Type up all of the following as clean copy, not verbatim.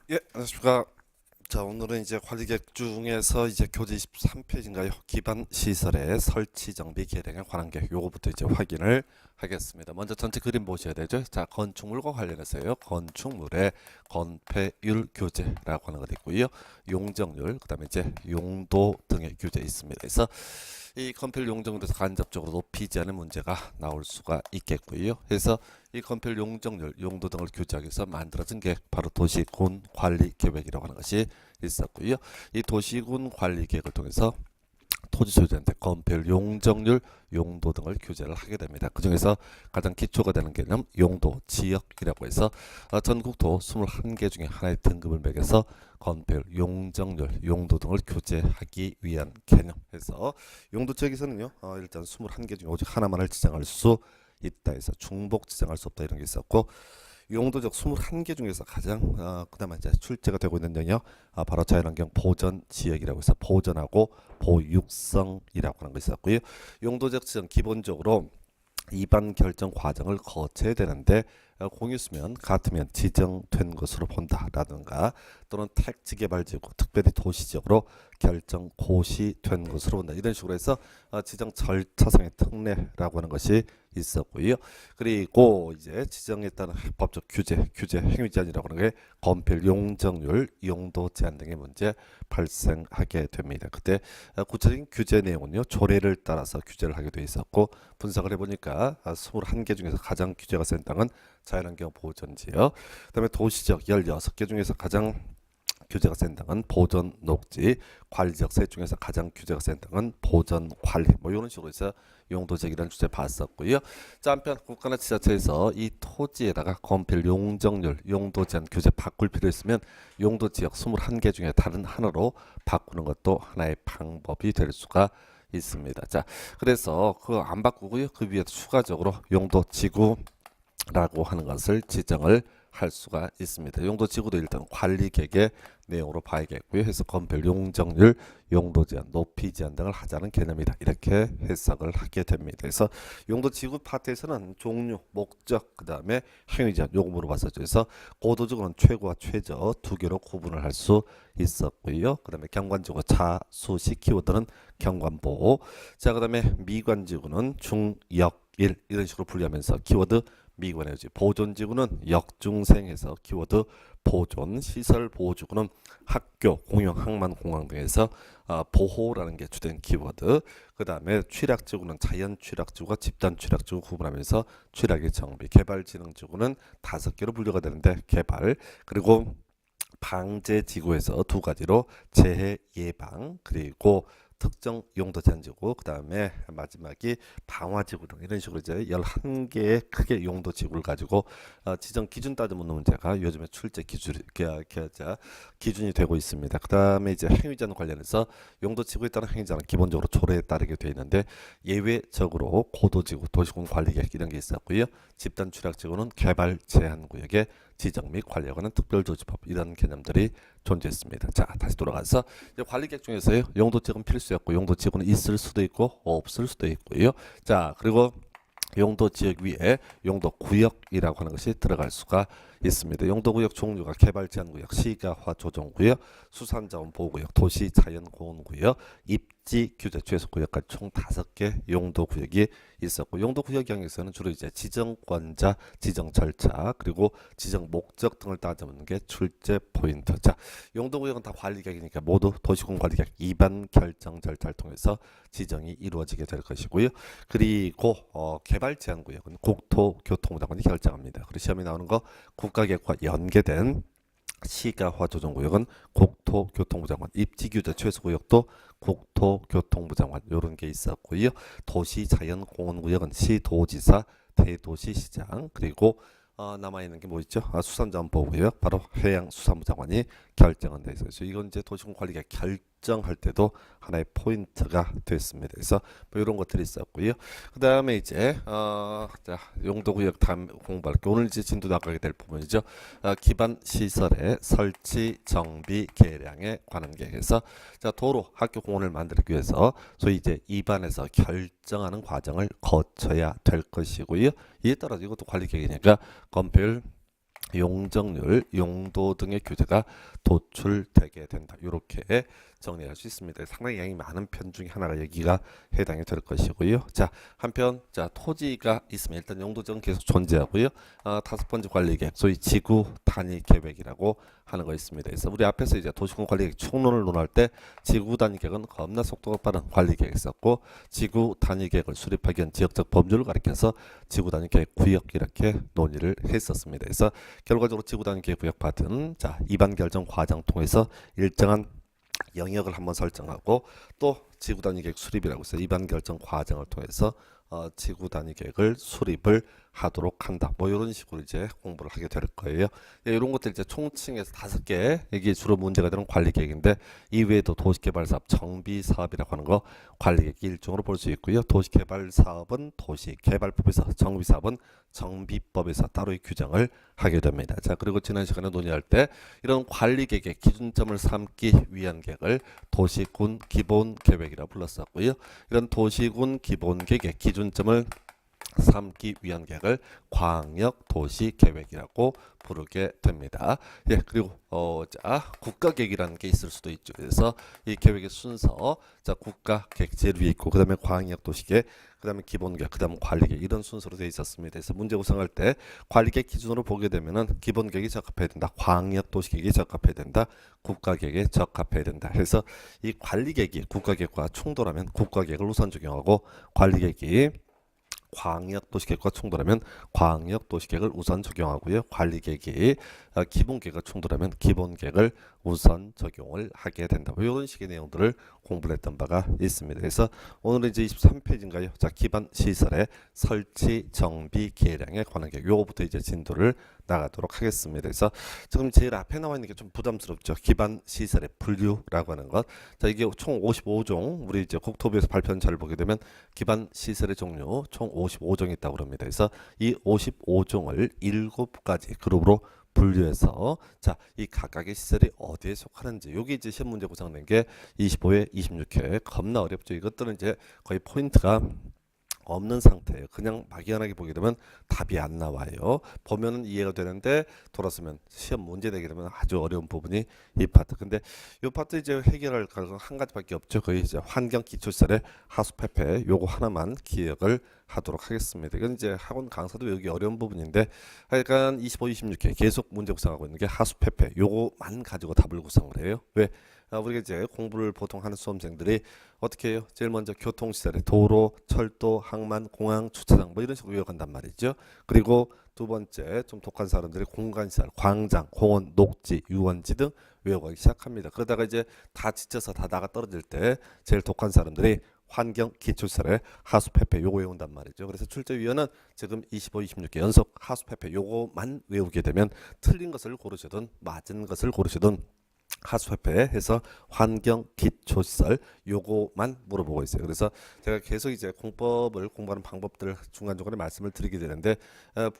예, 안녕하십니까. 자, 오늘은 이제 관리객 중에서 이제 교재 23페이지인가요? 기반 시설의 설치 정비 계량에 관한 게 요거부터 이제 확인을 하겠습니다. 먼저 전체 그림 보셔야 되죠. 자, 건축물과 관련해서요. 건축물의 건폐율 규제라고 하는 것 있고요. 용적률, 그다음에 이제 용도 등의 규제 있습니다. 그래서 이 건폐율 용적률에서 간접적으로 높이지 않은 문제가 나올 수가 있겠고요. 그래서 이 건폐율 용적률, 용도 등을 규제하기 위해서 만들어진 게 바로 도시군 관리 계획이라고 하는 것이 있었고요. 이 도시군 관리 계획을 통해서 토지 소유자한테 건폐율, 용적률, 용도 등을 규제를 하게 됩니다. 그 중에서 가장 기초가 되는 개념 용도, 지역이라고 해서 전국도 21개 중에 하나의 등급을 매겨서 건폐율, 용적률, 용도 등을 규제하기 위한 개념에서 용도 지역에서는요 일단 21개 중에 오직 하나만을 지정할 수 있다 해서 중복 지정할 수 없다 이런 게 있었고 용도적 21개 중에서 가장 그나마 이제 출제가 되고 있는 영역 바로 자연환경 보전 지역이라고 해서 보전하고 보육성이라고 하는 거 있었고요. 용도적 지정 기본적으로 이반 결정 과정을 거쳐야 되는데 공유수면 같으면 지정된 것으로 본다라든가 또는 택지 개발지구 특별히 도시적으로 결정 고시된 것으로 본다 이런 식으로 해서 지정 절차상의 특례라고 하는 것이 있었고요. 그리고 이제 지정에 따른 법적 규제 행위 제한이라고 하는 게 건폐율, 용적률, 용도 제한 등의 문제 발생하게 됩니다. 그때 구체적인 규제 내용은요 조례를 따라서 규제를 하게 돼 있었고 분석을 해보니까 21개 중에서 가장 규제가 센 땅은 자연환경 보전지역, 그다음에 도시적 16개 중에서 가장 규제가 센 땅은 보전 녹지, 관리적 세 중에서 가장 규제가 센 땅은 보전 관리 뭐 이런 식으로 해서 용도적이라는 주제 봤었고요. 자, 한편 국가나 지자체에서 이 토지에다가 건폐율, 용적률, 용도 제한 규제 바꿀 필요 있으면 용도 지역 21개 중에 다른 하나로 바꾸는 것도 하나의 방법이 될 수가 있습니다. 자, 그래서 그거 안 바꾸고요. 그 위에 추가적으로 용도 지구라고 하는 것을 지정을 할 수가 있습니다. 용도 지구도 일단 관리 계획의 내용으로 봐야겠고요. 해서 건폐율, 용적률, 용도 제한, 높이 제한 등을 하자는 개념이다. 이렇게 해석을 하게 됩니다. 그래서 용도 지구 파트에서는 종류, 목적, 그 다음에 행위 제한 요거 물어봤었죠. 그래서 고도적으로는 최고와 최저 두 개로 구분을 할 수 있었고요. 그 다음에 경관지구 자수시 키워드는 경관보호. 자, 그 다음에 미관지구는 중, 역, 일 이런 식으로 분류하면서 키워드 미관에너지 보존지구는 역중생에서 키워드 보존, 시설 보호지구는 학교, 공영, 항만, 공항 등에서 보호라는 게 주된 키워드. 그 다음에 취락지구는 자연 취락지구와 집단 취락지구 구분하면서 취락의 정비, 개발진흥지구는 5개로 분류가 되는데 개발, 그리고 방제지구에서 두 가지로 재해 예방 그리고 특정 용도 제한지구 그 다음에 마지막이 방화지구 등 이런 식으로 이제 11개의 크게 용도 지구를 가지고 지정 기준 따져 묻는 문제가 요즘에 출제 기준이 되고 있습니다. 그 다음에 이제 행위자는 관련해서 용도 지구에 따른 행위자는 기본적으로 조례에 따르게 되어 있는데 예외적으로 고도지구, 도시군 관리계획 이런 게 있었고요. 집단 취락지구는 개발 제한 구역에 지정 및 관리에 관한 특별조치법 이런 개념들이 존재했습니다. 자, 다시 돌아가서 이제 관리객 중에서요 용도지구는 필수였고 용도지구는 있을 수도 있고 없을 수도 있고요. 자, 그리고 용도지역 위에 용도구역이라고 하는 것이 들어갈 수가 있습니다. 용도구역 종류가 개발제한구역, 시가화 조정구역, 수산자원보호구역, 도시자연공원구역, 입지규제 최소구역까지 총 5개 용도구역이 있었고 용도구역 영역에서는 주로 이제 지정권자, 지정 절차, 그리고 지정 목적 등을 따져보는 게 출제 포인트. 자, 용도구역은 다 관리계획이니까 모두 도시군 관리계획 2반 결정 절차를 통해서 지정이 이루어지게 될 것이고요. 그리고 개발 제한 구역은 국토교통부 장관이 결정합니다. 그리고 시험에 나오는 거 국가계획과 연계된 시가화 조정구역은 국토교통부 장관, 입지규제 최소구역도 국토교통부 장관 이런 게 있었고요. 도시자연공원구역은 시도지사, 대도시시장 그리고 남아 있는 게 뭐 있죠? 수산자원보호구역 바로 해양수산부 장관이 결정한 데 있어요. 이건 이제 도시군 관리가 결정할 때도 하나의 포인트가 됐습니다. 그래서 뭐 이런 것들이 있었고요. 그 다음에 이제 자, 용도구역 다음 공부할 게 오늘 이제 진도 나가게 될 부분이죠. 기반 시설의 설치, 정비, 개량에 관한 계획에서 자, 도로, 학교, 공원을 만들기 위해서 소위 이제 입안에서 결정하는 과정을 거쳐야 될 것이고요. 이에 따라서 이것도 관리 계획이니까 건폐율, 용적률, 용도 등의 규제가 도출되게 된다. 이렇게 정리할 수 있습니다. 상당히 양이 많은 편 중에 하나가 여기가 해당이 될 것이고요. 자, 한편 토지가 있으면 일단 용도적은 계속 존재하고요. 다섯 번째 관리계획, 소위 지구 단위 계획이라고 하는 거 있습니다. 그래서 우리 앞에서 이제 도시군 관리계획 총론을 논할 때 지구 단위 계획은 겁나 속도가 빠른 관리계획이 있었고, 지구 단위 계획을 수립하기 위한 지역적 범주를 가리켜서 지구 단위 계획 구역 이렇게 논의를 했었습니다. 그래서 결과적으로 지구 단위 계획 구역 파트는 이반 결정 과정 통해서 일정한 영역을 한번 설정하고, 또 지구 단위 계획 수립이라고 해서 이반 결정 과정을 통해서 지구 단위 계획을 수립을 하도록 한다. 뭐 이런 식으로 이제 공부를 하게 될 거예요. 이런 것들 이제 총칭해서 5개, 이게 주로 문제가 되는 관리 계획인데, 이외에도 도시개발 사업 정비 사업이라고 하는 거 관리 계획 일종으로 볼 수 있고요. 도시개발 사업은 도시개발법에서, 정비 사업은 정비법에서 따로의 규정을 하게 됩니다. 자, 그리고 지난 시간에 논의할 때 이런 관리 계획의 기준점을 삼기 위한 계획을 도시군 기본 계획이라 불렀었고요. 이런 도시군 기본 계획의 기준점을 삼기 위한 계획을 광역 도시 계획이라고 부르게 됩니다. 예, 그리고 국가 계획이라는 게 있을 수도 있죠. 그래서 이 계획의 순서, 국가 계획 제일 위에 있고, 그다음에 광역 도시 계획, 그다음에 기본 계획, 그다음 관리 계획, 이런 순서로 되어 있었습니다. 그래서 문제 구성할 때 관리 계획 기준으로 보게 되면은 기본 계획이 적합해야 된다, 광역 도시 계획이 적합해야 된다, 국가 계획에 적합해야 된다. 그래서 이 관리 계획이 국가 계획과 충돌하면 국가 계획을 우선 적용하고, 관리 계획이 광역도시계획과 충돌하면 광역도시계획을 우선 적용하고요. 관리계획이 기본계획과 충돌하면 기본계획을 우선 적용을 하게 된다. 이런 식의 내용들을 공부를 했던 바가 있습니다. 그래서 오늘은 이제 23페이지인가요? 기반 시설의 설치, 정비, 계량에 관한 계획. 요거부터 이제 진도를 나가도록 하겠습니다. 그래서 지금 제일 앞에 나와 있는 게 좀 부담스럽죠. 기반 시설의 분류라고 하는 것. 이게 총 55종. 우리 이제 국토부에서 발표한 자를 보게 되면 기반 시설의 종류 총 55종이 있다고 합니다. 그래서 이 55종을 7가지 그룹으로 분류해서 이 각각의 시설이 어디에 속하는지, 여기 이제 시험 문제 구성된 게 25회, 26회. 겁나 어렵죠. 이것들은 이제 거의 포인트가 없는 상태예요. 그냥 막연하게 보게 되면 답이 안 나와요. 보면은 이해가 되는데 돌았으면 시험 문제 내게 되면 아주 어려운 부분이 이 파트. 근데 이 파트 이제 해결할 가능성 한 가지밖에 없죠. 거의 이제 환경 기초시설의 하수폐폐, 요거 하나만 기억을 하도록 하겠습니다. 이건 이제 학원 강사도 여기 어려운 부분인데, 하여간 25, 26회 계속 문제 구성하고 있는 게 하수폐폐, 요거만 가지고 답을 구성을 해요. 왜? 우리가 이제 공부를 보통 하는 수험생들이 어떻게 해요? 제일 먼저 교통시설에 도로, 철도, 항만, 공항, 주차장 뭐 이런 식으로 외워간단 말이죠. 그리고 두 번째 좀 독한 사람들이 공간시설, 광장, 공원, 녹지, 유원지 등 외워가기 시작합니다. 그러다가 이제 다 지쳐서 다 나가 떨어질 때 제일 독한 사람들이 환경 기초시설의 하수폐폐 요거 외운단 말이죠. 그래서 출제위원은 지금 25, 26개 연속 하수폐폐 요거만 외우게 되면 틀린 것을 고르시든 맞은 것을 고르시든 하수폐폐 해서 환경 기초시설 요거만 물어보고 있어요. 그래서 제가 계속 이제 공법을 공부하는 방법들을 중간중간에 말씀을 드리게 되는데,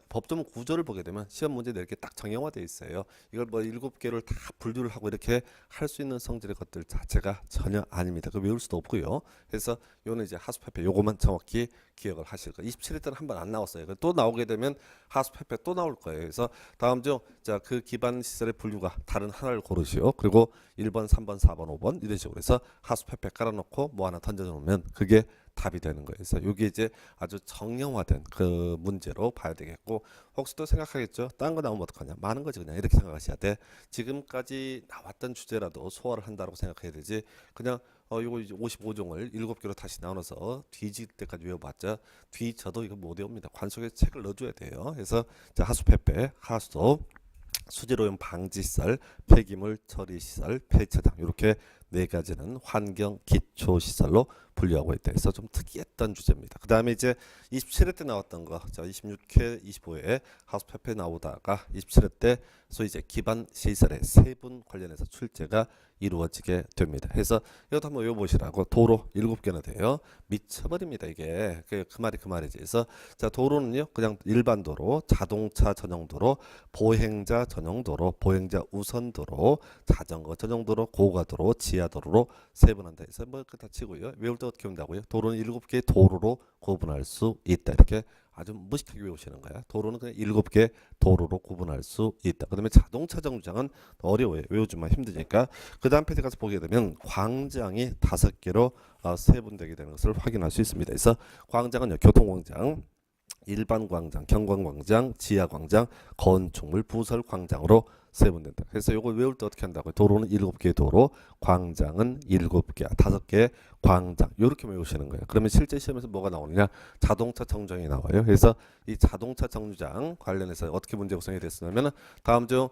법조문 구조를 보게 되면 시험 문제 낼 게 딱 정형화되어 있어요. 이걸 뭐 7개를 다 분류를 하고 이렇게 할 수 있는 성질의 것들 자체가 전혀 아닙니다. 그 외울 수도 없고요. 그래서 요는 이제 하수폐폐 요거만 정확히 기억을 하실 거예요. 27회 때는 한 번 안 나왔어요. 또 나오게 되면 하수폐폐 또 나올 거예요. 그래서 다음 중 그 기반 시설의 분류가 다른 하나를 고르시오. 그리고 1번, 3번, 4번, 5번 이런 식으로 해서 하수폐폐 깔아놓고 뭐 하나 던져놓으면 그게 답이 되는 거예요. 그래서 이게 이제 아주 정형화된 그 문제로 봐야 되겠고, 혹시 또 생각하겠죠? 딴 거 나오면 어떡하냐? 많은 거지 그냥 이렇게 생각하셔야 돼. 지금까지 나왔던 주제라도 소화를 한다고 생각해야 되지. 그냥 이거 이제 55종을 7개로 다시 나눠서 뒤질 때까지 외워봤자 뒤져도 이거 못 외웁니다. 관 속에 책을 넣어줘야 돼요. 그래서 하수폐폐, 하수, 수질오염 방지시설, 폐기물 처리시설, 폐차장 이렇게 4가지는 환경 기초시설로 분류하고 있다. 그래서 좀 특이했던 주제입니다. 그 다음에 이제 27회 때 나왔던 거, 26회, 25회 하수폐폐 나오다가 27회 때 소위 이제 기반 시설의 세분 관련해서 출제가 이루어지게 됩니다. 그래서 이것도 한번 외워보시라고. 도로 7개나 돼요. 미쳐버립니다. 이게 그 말이 그 말이지. 그래서 도로는요 그냥 일반 도로, 자동차 전용 도로, 보행자 전용 도로, 보행자 우선 도로, 자전거 전용 도로, 고가도로, 지하도로로 세분한다 해서 뭐 그 다 치고요. 외울 때 어떻게 한다고요? 도로는 7개의 도로로 구분할 수 있다. 이렇게 아주 무식하게 외우시는 거야. 도로는 그냥 7개 도로로 구분할 수 있다. 그다음에 자동차 정류장은 더 어려워요. 외우지만 힘드니까. 그 다음 페이지 가서 보게 되면 광장이 5개로 세분되게 되는 것을 확인할 수 있습니다. 그래서 광장은요, 교통광장, 일반광장, 경관광장, 지하광장, 건축물, 부설광장으로 세분된다. 그래서 이걸 외울 때 어떻게 한다고요? 도로는 7개 도로, 광장은 7개, 5개 광장, 이렇게 외우시는 거예요. 그러면 실제 시험에서 뭐가 나오느냐? 자동차 정류장이 나와요. 그래서 이 자동차 정류장 관련해서 어떻게 문제 구성이 됐으냐면 다음 중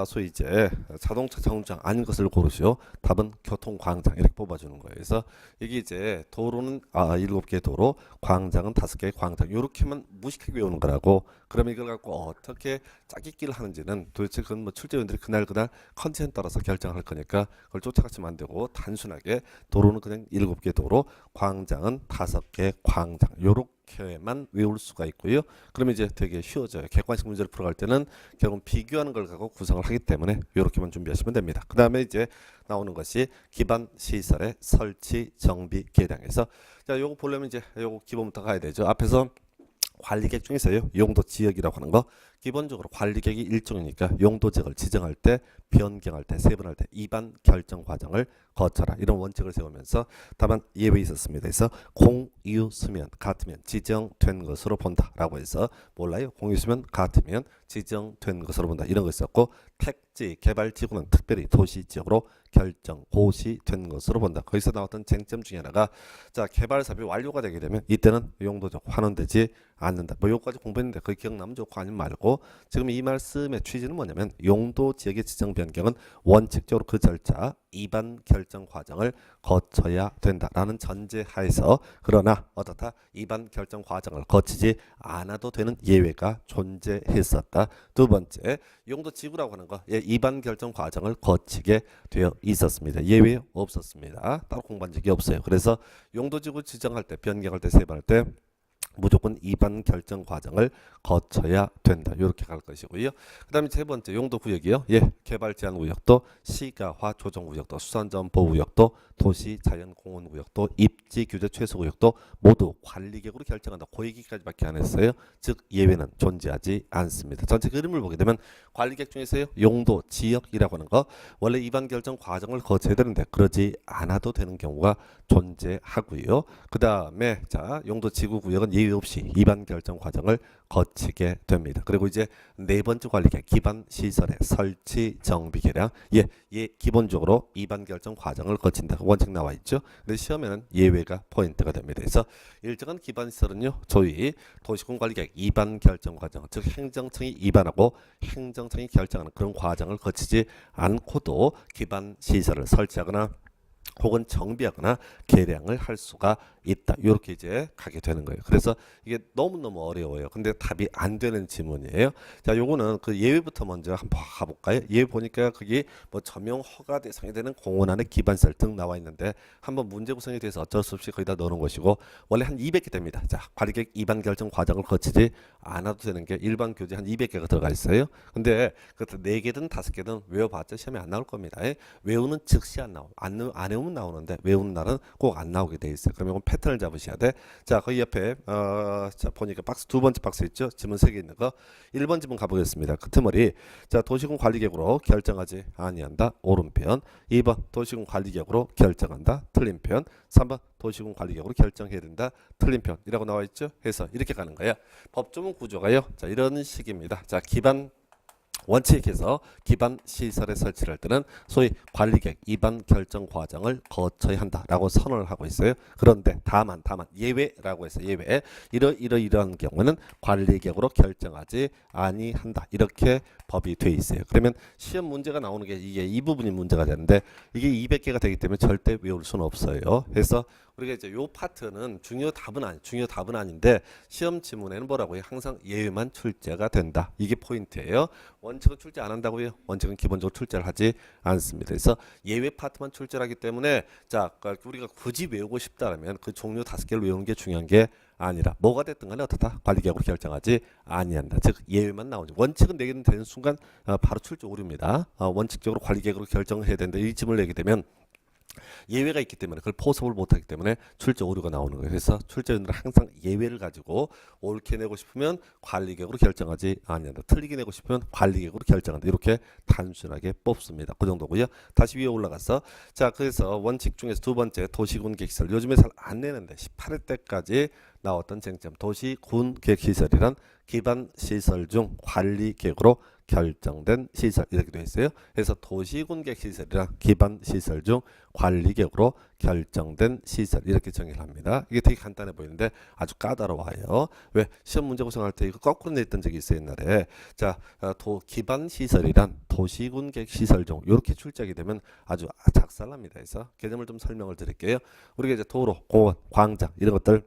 소위 이제 자동차 정류장 아닌 것을 고르시오. 답은 교통광장 이렇게 뽑아주는 거예요. 그래서 이게 이제 도로는 7개 도로, 광장은 5개 광장 이렇게만 무식하게 외우는 거라고. 그러면 이걸 갖고 어떻게 짜깁기를 하는지는 도대체 그건 뭐 출제위원들이 그날 컨디션 따라서 결정할 거니까 그걸 쫓아가시면 안 되고 단순하게 도로는 그냥 7개 도로, 광장은 5개 광장 요렇게만 외울 수가 있고요. 그러면 이제 되게 쉬워져요. 객관식 문제를 풀어갈 때는 결국 비교하는 걸 갖고 구성을 하기 때문에 이렇게만 준비하시면 됩니다. 그 다음에 이제 나오는 것이 기반 시설의 설치, 정비, 개량에서 요거 보려면 이제 요거 기본부터 가야 되죠. 앞에서 관리객 중에서요, 용도 지역이라고 하는 거 기본적으로 관리객이 일종이니까 용도 지역을 지정할 때, 변경할 때, 세분할 때 이반 결정 과정을 거쳐라 이런 원칙을 세우면서 다만 예외 있었습니다. 그래서 공유수면 같으면 지정된 것으로 본다라고 해서 몰라요. 공유수면 같으면 지정된 것으로 본다 이런 거 있었고, 택지 개발지구는 특별히 도시지역으로 결정 고시된 것으로 본다. 거기서 나왔던 쟁점 중에 하나가 개발 사업이 완료가 되게 되면 이때는 용도적 환원되지 않는다. 뭐 요거까지 공부했는데 그게 기억나면 좋고 아니면 말고, 지금 이 말씀의 취지는 뭐냐면 용도 지역의 지정 변경은 원칙적으로 그 절차 이반 결정 과정을 거쳐야 된다라는 전제하에서, 그러나 어떻다? 이반 결정 과정을 거치지 않아도 되는 예외가 존재했었다. 두 번째, 용도 지구라고 하는 거 이반 결정 과정을 거치게 되어 있었습니다. 예외 없었습니다. 따로 공부한 적이 없어요. 그래서 용도 지구 지정할 때, 변경할 때, 세분할 때 무조건 이반 결정 과정을 거쳐야 된다. 이렇게 갈 것이고요. 그 다음에 세 번째 용도 구역이요. 개발 제한 구역도, 시가화 조정 구역도, 수산점 보호 구역도, 도시 자연 공원 구역도, 입지 규제 최소 구역도 모두 관리객으로 결정한다. 그 얘기까지밖에 안 했어요. 즉 예외는 존재하지 않습니다. 전체 그림을 보게 되면 관리객 중에서요, 용도 지역이라고 하는 거 원래 이반 결정 과정을 거쳐야 되는데 그러지 않아도 되는 경우가 존재하고요. 그 다음에 용도 지구 구역은 예외 없이 이반 결정 과정을 거치게 됩니다. 그리고 이제 네 번째 관리객 기반 시설의 설치, 정비, 개량 기본적으로 이반 결정 과정을 거친다. 원칙 나와 있죠. 근데 시험에는 예외가 포인트가 됩니다. 그래서 일정한 기반 시설은요, 소위 도시군 관리객 이반 결정 과정, 즉 행정청이 이반하고 행정청이 결정하는 그런 과정을 거치지 않고도 기반 시설을 설치하거나 혹은 정비하거나 개량을 할 수가 있다. 이렇게 이제 가게 되는 거예요. 그래서 이게 너무너무 어려워요. 근데 답이 안 되는 지문이에요. 요거는 그 예외부터 먼저 한번 가볼까요? 예외 보니까 그게 뭐 점용 허가 대상이 되는 공원 안에 기반시설 등 나와 있는데 한번 문제 구성에 대해서 어쩔 수 없이 거기다 넣는 것이고, 원래 한 200개 됩니다. 관리객 이반 결정 과정을 거치지 않아도 되는 게 일반 교재 한 200개가 들어가 있어요. 근데 그것도 4개든 5개든 외워봤자 시험에 안 나올 겁니다. 외우는 즉시 안 나오고 안 외우면 나오는데 외우는 날은 꼭 안 나오게 돼 있어요. 그러면 패턴을 잡으셔야 돼. 거기 옆에 보니까 박스 두 번째 박스 있죠. 지문 3개 있는 거. 1번 지문 가보겠습니다. 끝머리. 도시군 관리객으로 결정하지 아니한다. 오른편. 2번 도시군 관리객으로 결정한다. 틀린 편. 3번 도시군 관리객으로 결정해야 된다. 틀린 편이라고 나와 있죠. 해서 이렇게 가는 거예요. 법조문 구조가요. 이런 식입니다. 기반 원칙에서 기반 시설의 설치를 할 때는 소위 관리객 이반 결정 과정을 거쳐야 한다라고 선언을 하고 있어요. 그런데 다만 예외라고 해서 예외 이러한 경우는 관리객으로 결정하지 아니한다. 이렇게 법이 돼 있어요. 그러면 시험 문제가 나오는 게 이게 이 부분이 문제가 되는데 이게 200개가 되기 때문에 절대 외울 수는 없어요. 그래서 우리가 이제 요 파트는 중요 답은 아닌데 시험 지문에는 뭐라고요? 항상 예외만 출제가 된다. 이게 포인트예요. 원칙은 출제 안 한다고요? 원칙은 기본적으로 출제를 하지 않습니다. 그래서 예외 파트만 출제를 하기 때문에 우리가 굳이 외우고 싶다면 그 종류 5개를 외우는 게 중요한 게 아니라 뭐가 됐든 간에 어떻다? 관리객으로 결정하지 아니한다. 즉 예외만 나오죠. 원칙은 내게 되는 순간 바로 출제 오류입니다. 원칙적으로 관리객으로 결정해야 된다. 이 지문을 내게 되면 예외가 있기 때문에 그걸 포섭을 못하기 때문에 출제 오류가 나오는 거예요. 그래서 출제위원들은 항상 예외를 가지고 옳게 내고 싶으면 관리객으로 결정하지 아니한다. 틀리게 내고 싶으면 관리객으로 결정한다. 이렇게 단순하게 뽑습니다. 그 정도고요. 다시 위에 올라가서 자 그래서 원칙 중에서 두 번째 도시군 계획시설 요즘에 잘 안 내는데 18회 때까지 나왔던 쟁점 도시군 계획시설이란 기반 시설 중 관리 계획으로 결정된 시설 이렇게 되어 있어요. 그래서 도시군 계획시설이란 기반 시설 중 관리 계획으로 결정된 시설 이렇게 정의를 합니다. 이게 되게 간단해 보이는데 아주 까다로워요. 왜 시험 문제 구성할 때 이거 거꾸로 냈던 적이 있어요 옛날에. 자 기반 시설이란 도시군 계획시설 중 이렇게 출제하게 되면 아주 작살납니다. 그래서 개념을 좀 설명을 드릴게요. 우리가 이제 도로, 공원, 광장 이런 것들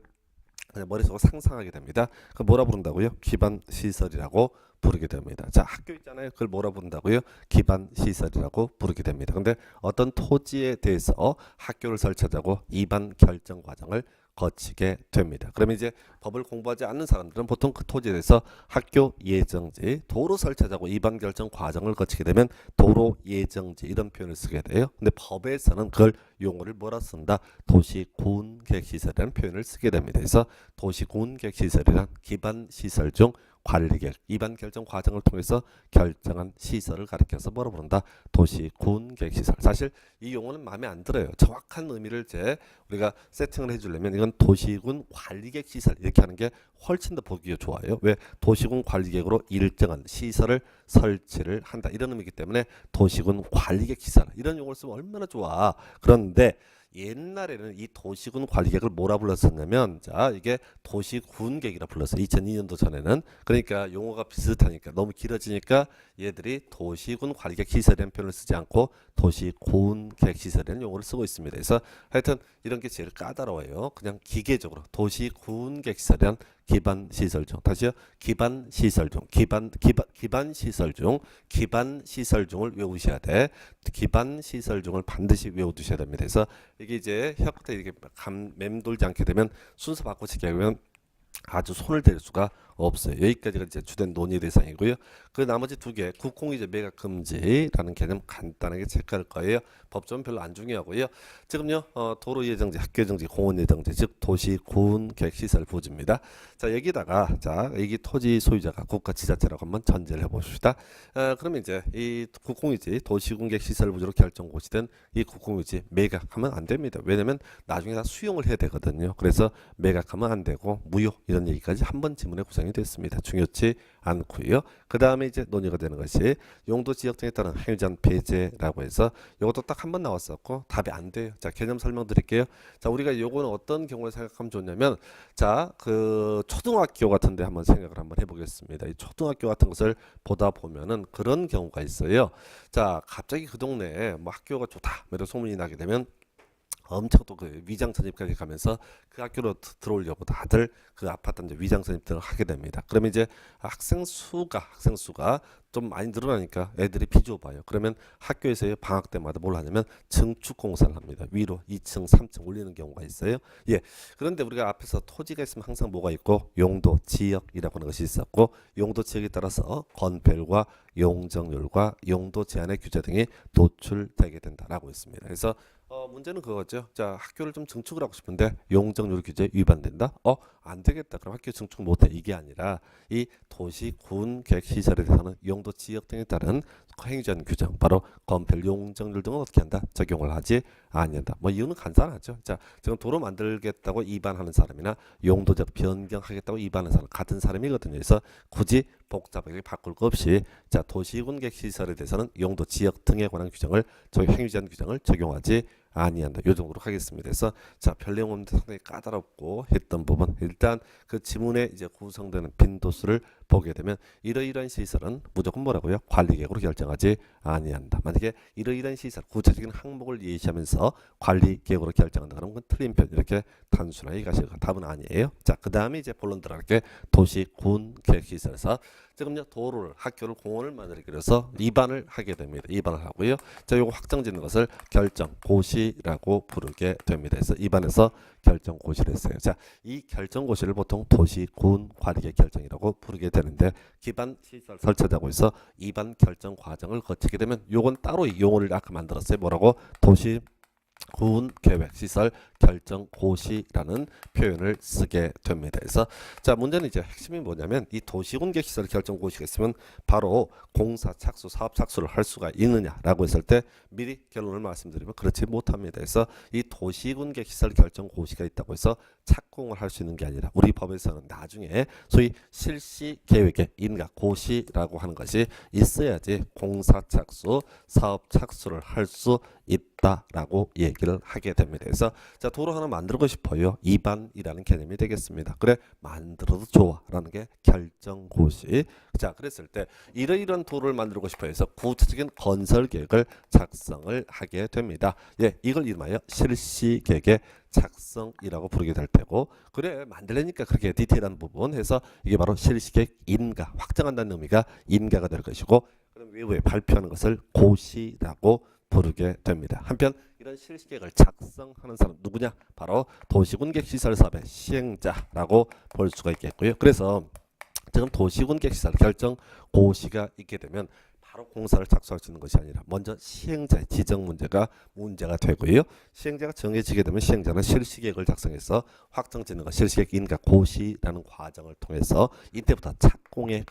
그냥 머릿속으로 상상하게 됩니다. 그 뭐라 부른다고요? 기반 시설이라고 부르게 됩니다. 자, 학교 있잖아요. 그걸 뭐라 부른다고요? 기반 시설이라고 부르게 됩니다. 근데 어떤 토지에 대해서 학교를 설치하자고 이반 결정 과정을 거치게 됩니다. 그러면 이제 법을 공부하지 않는 사람들은 보통 그 토지에 대해서 학교 예정지, 도로 설치하자고 이반 결정 과정을 거치게 되면 도로 예정지 이런 표현을 쓰게 돼요. 근데 법에서는 그걸 용어를 뭐라 쓴다? 도시군계획시설이라는 표현을 쓰게 됩니다. 그래서 도시군계획시설이란 기반 시설 중 관리계획, 이반 결정 과정을 통해서 결정한 시설을 가리켜서 뭐라 부른다? 도시군계획시설. 사실 이 용어는 마음에 안 들어요. 정확한 의미를 이제 우리가 세팅을 해주려면 이건 도시군 관리계획 시설 이렇게 하는 게 훨씬 더 보기가 좋아요. 왜? 도시군 관리계획으로 일정한 시설을 설치를 한다 이런 의미이기 때문에 도시군 관리계획 시설 이런 용어를 쓰면 얼마나 좋아. 그런데 옛날에는 이 도시군 관리계획을 뭐라 불렀었냐면 자 이게 도시군계획이라 불렀어요. 2002년도 전에는. 그러니까 용어가 비슷하니까 너무 길어지니까 얘들이 도시군 관리계획 시설이라는 표현을 쓰지 않고 도시군계획 시설이라는 용어를 쓰고 있습니다. 그래서 하여튼 이런 게 제일 까다로워요. 그냥 기계적으로 도시군계획 시설이란 기반 시설 중 다시요 기반 시설 중 기반 시설 중 기반 시설 중을 외우셔야 돼. 기반 시설 중을 반드시 외워두셔야 됩니다. 그래서 이게 이제 혀끝에 이렇게 맴돌지 않게 되면 순서 바꿔치기 하면 아주 손을 댈 수가 없어요. 여기까지가 이제 주된 논의 대상이고요. 그 나머지 두 개, 국공유지 매각 금지라는 개념 간단하게 체크할 거예요. 법조는 별로 안 중요하고요. 지금요, 도로 예정지, 학교 예정지, 공원 예정지, 즉 도시 군 계획 시설 부지입니다. 자 여기다가 자 여기 토지 소유자가 국가 지자체라고 한번 전제를 해봅시다. 그러면 이제 이 국공유지, 도시군 계획 시설 부지로 결정 고시된 이 국공유지 매각하면 안 됩니다. 왜냐면 나중에 다 수용을 해야 되거든요. 그래서 매각하면 안 되고 무효 이런 얘기까지 한번 지문에 구성이 됐습니다. 중요치 않고요. 그 다음에 이제 논의가 되는 것이 용도 지역 등에 따른 행위제한 폐지라고 해서 이것도 딱 한 번 나왔었고 답이 안 돼요. 자 개념 설명드릴게요. 자 우리가 요거는 어떤 경우에 생각하면 좋냐면 자 그 초등학교 같은데 한번 생각을 한번 해보겠습니다. 이 초등학교 같은 것을 보다 보면은 그런 경우가 있어요. 자 갑자기 그 동네에 뭐 학교가 좋다 이런 소문이 나게 되면 엄청 또 그 위장 전입까지 가면서 그 학교로 들어오려고 다들 그 아파트 이제 위장 전입 을 하게 됩니다. 그러면 이제 학생 수가 좀 많이 늘어나니까 애들이 비좁아요. 그러면 학교에서 방학 때마다 뭘 하냐면 증축 공사를 합니다. 위로 2층, 3층 올리는 경우가 있어요. 예. 그런데 우리가 앞에서 토지가 있으면 항상 뭐가 있고 용도 지역이라고 하는 것이 있었고 용도 지역에 따라서 건폐율과 용적률과 용도 제한의 규제 등이 도출되게 된다라고 있습니다. 그래서 문제는 그거죠. 자, 학교를 좀 증축을 하고 싶은데 용적률 규제 위반된다? 안 되겠다. 그럼 학교 증축 못해. 이게 아니라 이 도시 군 계획 시설에 대해서는 용도 지역 등에 따른 행위제한 규정, 바로 건폐율, 용적률 등은 어떻게 한다? 적용을 하지 아니한다. 뭐 이유는 간단하죠. 자, 지금 도로 만들겠다고 입안하는 사람이나 용도적 변경하겠다고 입안하는 사람 같은 사람이거든요. 그래서 굳이 복잡하게 바꿀 거 없이 자 도시군 계획 시설에 대해서는 용도 지역 등에 관한 규정을 행위제한 규정을 적용하지 아니한다. 요 정도로 하겠습니다. 그래서 자 별내용 없는데 상당히 까다롭고 했던 부분 일단 그 지문에 이제 구성되는 빈도수를 보게 되면 이러이러한 시설은 무조건 뭐라고요? 관리계획으로 결정하지 아니한다. 만약에 이러이러한 시설 구체적인 항목을 예시하면서 관리계획으로 결정한다. 그러면 그건 틀린 편 이렇게 단순하게 가시고 답은 아니에요. 자 그 다음에 이제 본론 들어갈게 도시군 계획시설에서 지금요 도로를 학교를 공원을 만들기 위해서 입안을 하게 됩니다. 입안을 하고요. 자 요거 확정짓는 것을 결정고시라고 부르게 됩니다. 그래서 입안에서 결정고시를 했어요. 자 이 결정고시를 보통 도시군 관리계획 결정이라고 부르게 되는데 기반 시설 설치자고 해서 입안 결정 과정을 거치게 되면 요건 따로 용어를 아까 만들었어요. 뭐라고? 도시 군계획시설 결정고시라는 표현을 쓰게 됩니다. 그래서 자 문제는 이제 핵심이 뭐냐면 이 도시군계시설 결정고시가 있으면 바로 공사 착수 사업 착수를 할 수가 있느냐라고 했을 때 미리 결론을 말씀드리면 그렇지 못합니다. 그래서 이 도시군계시설 결정고시가 있다고 해서 착공을 할 수 있는 게 아니라 우리 법에서는 나중에 소위 실시계획의 인가고시라고 하는 것이 있어야지 공사 착수 사업 착수를 할 수 있다라고 얘기를 하게 됩니다. 그래서 자 도로 하나 만들고 싶어요. 입안이라는 개념이 되겠습니다. 그래 만들어도 좋아라는 게 결정고시. 자 그랬을 때 이러이러한 도로를 만들고 싶어요. 해서 구체적인 건설 계획을 작성을 하게 됩니다. 예, 이걸 이름하여 실시계획의 작성이라고 부르게 될 테고 그래 만들려니까 그렇게 디테일한 부분 해서 이게 바로 실시계획 인가 확정한다는 의미가 인가가 될 것이고 그럼 외부에 발표하는 것을 고시라고 부르게 됩니다. 한편 이런 실시계획을 작성하는 사람 누구냐? 바로 도시군계시설사업의 시행자라고 볼 수가 있겠고요. 그래서 지금 도시군계시설 결정 고시가 있게 되면 바로 공사를 착수할 수 있는 것이 아니라 먼저 시행자의 지정 문제가 되고요. 시행자가 정해지게 되면 시행자는 실시계획을 작성해서 확정짓는 것 실시계획 인가 고시라는 과정을 통해서 이때부터 착공이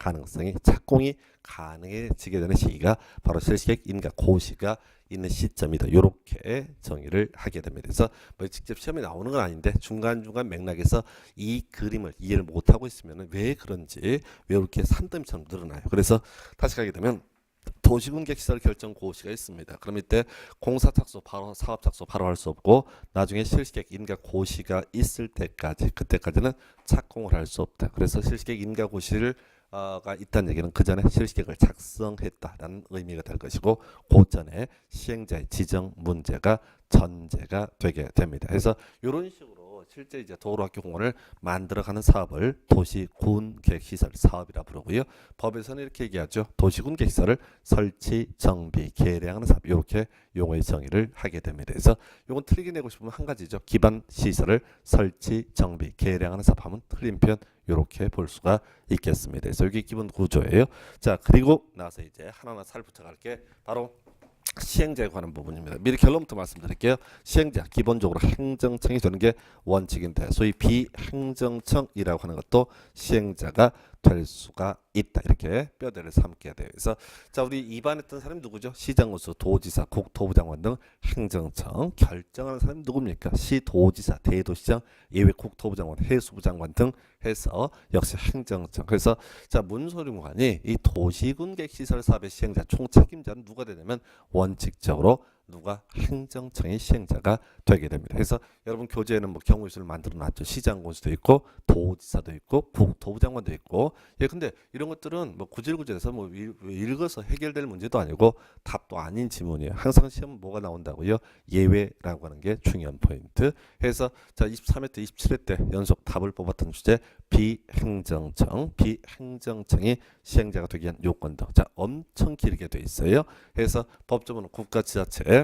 가능해지게 되는 시기가 바로 실시계획 인가 고시가 있는 시점이다. 이렇게 정의를 하게 됩니다. 그래서 뭐 직접 시험에 나오는 건 아닌데 중간중간 맥락에서 이 그림을 이해를 못하고 있으면 왜 그런지 왜 이렇게 산더미처럼 늘어나요. 그래서 다시 가게 되면 도시군계시설 결정 고시가 있습니다. 그럼 이때 공사 착수 바로 사업 착수 바로 할 수 없고 나중에 실시계획 인가 고시가 있을 때까지 그때까지는 착공을 할 수 없다. 그래서 실시계획 인가 고시를 가 있다는 얘기는 그 전에 실시계획을 작성했다라는 의미가 될 것이고 그 전에 시행자의 지정 문제가 전제가 되게 됩니다. 그래서 이런 식으로 실제 이제 도로학교 공원을 만들어가는 사업을 도시군계획시설 사업이라 부르고요. 법에서는 이렇게 얘기하죠. 도시군계획시설을 설치, 정비, 계량하는 사업 이렇게 용어의 정의를 하게 됩니다. 그래서 이건 틀리게 내고 싶으면 한 가지죠. 기반 시설을 설치, 정비, 계량하는 사업하면 틀린 표현 이렇게 볼 수가 있겠습니다. 그래서 이게 기본 구조예요. 자 그리고 나서 이제 하나하나 살붙어 갈게 바로 시행자에 관한 부분입니다. 미리 결론부터 말씀드릴게요. 시행자 기본적으로 행정청이 되는 게 원칙인데 소위 비행정청이라고 하는 것도 시행자가 될 수가 있다. 이렇게 뼈대를 삼게 돼요. 그래서 자 우리 입안했던 사람이 누구죠? 시장군수, 도지사, 국토부 장관 등 행정청 결정하는 사람이 누굽니까? 시도지사, 대도시장, 예외 국토부 장관, 해수부 장관 등 해서 역시 행정청. 그래서 자 문소리무관이 이 도시군계획시설 사업의 시행자 총책임자는 누가 되냐면 원칙적으로 누가 행정청의 시행자가 되게 됩니다. 그래서 여러분 교재에는 뭐 경우수를 만들어 놨죠. 시장군수도 있고 도지사도 있고 국토부 장관도 있고 예 근데 이런 것들은 뭐 구질구질해서 뭐 읽어서 해결될 문제도 아니고 답도 아닌 지문이에요. 항상 시험 뭐가 나온다고요? 예외라고 하는 게 중요한 포인트. 그래서 자 23회 때 27회 때 연속 답을 뽑았던 주제 비행정청이 시행자가 되기 위한 요건 등. 자 엄청 길게 돼 있어요. 그래서 법조문은 국가지자체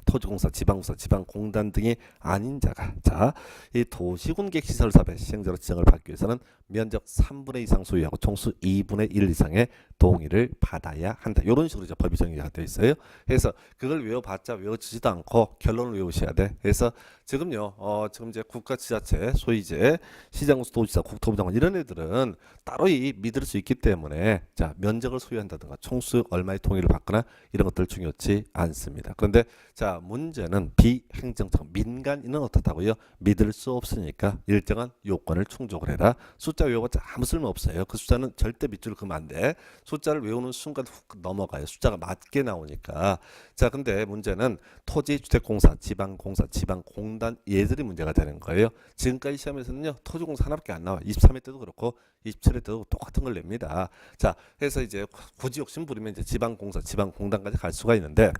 토지공사, 지방공사, 지방공단 등이 아닌 자가 이 도시군계획시설 사업의 시행자로 지정을 받기 위해서는 면적 3분의 2 이상 소유하고 총수 2분의 1 이상의 동의를 받아야 한다. 이런 식으로 이제 법이 정의가 되어 있어요. 그래서 그걸 외워봤자 외워지지도 않고 결론을 외우셔야 돼. 그래서 지금요, 지금 이제 국가지자체, 소위 이제 시장군수, 도지사, 국토부 장관 이런 애들은 따로 믿을 수 있기 때문에 자 면적을 소유한다든가 총수 얼마의 동의를 받거나 이런 것들 중요치 않습니다. 그런데 자 문제는 비행정청 민간인은 어떻다고요? 믿을 수 없으니까 일정한 요건을 충족을 해라. 숫자 외워봤자 아무 쓸모 없어요. 그 숫자는 절대 밑줄 그으면 안 돼. 숫자를 외우는 순간 훅 넘어가요. 숫자가 맞게 나오니까. 자 근데 문제는 토지주택공사, 지방공사, 지방공단 얘들이 문제가 되는 거예요. 지금까지 시험에서는요 토지공사 하나밖에 안 나와. 23회 때도 그렇고 27회 때도 똑같은 걸 냅니다. 자 그래서 이제 굳이 욕심 부리면 이제 지방공사, 지방공단까지 갈 수가 있는데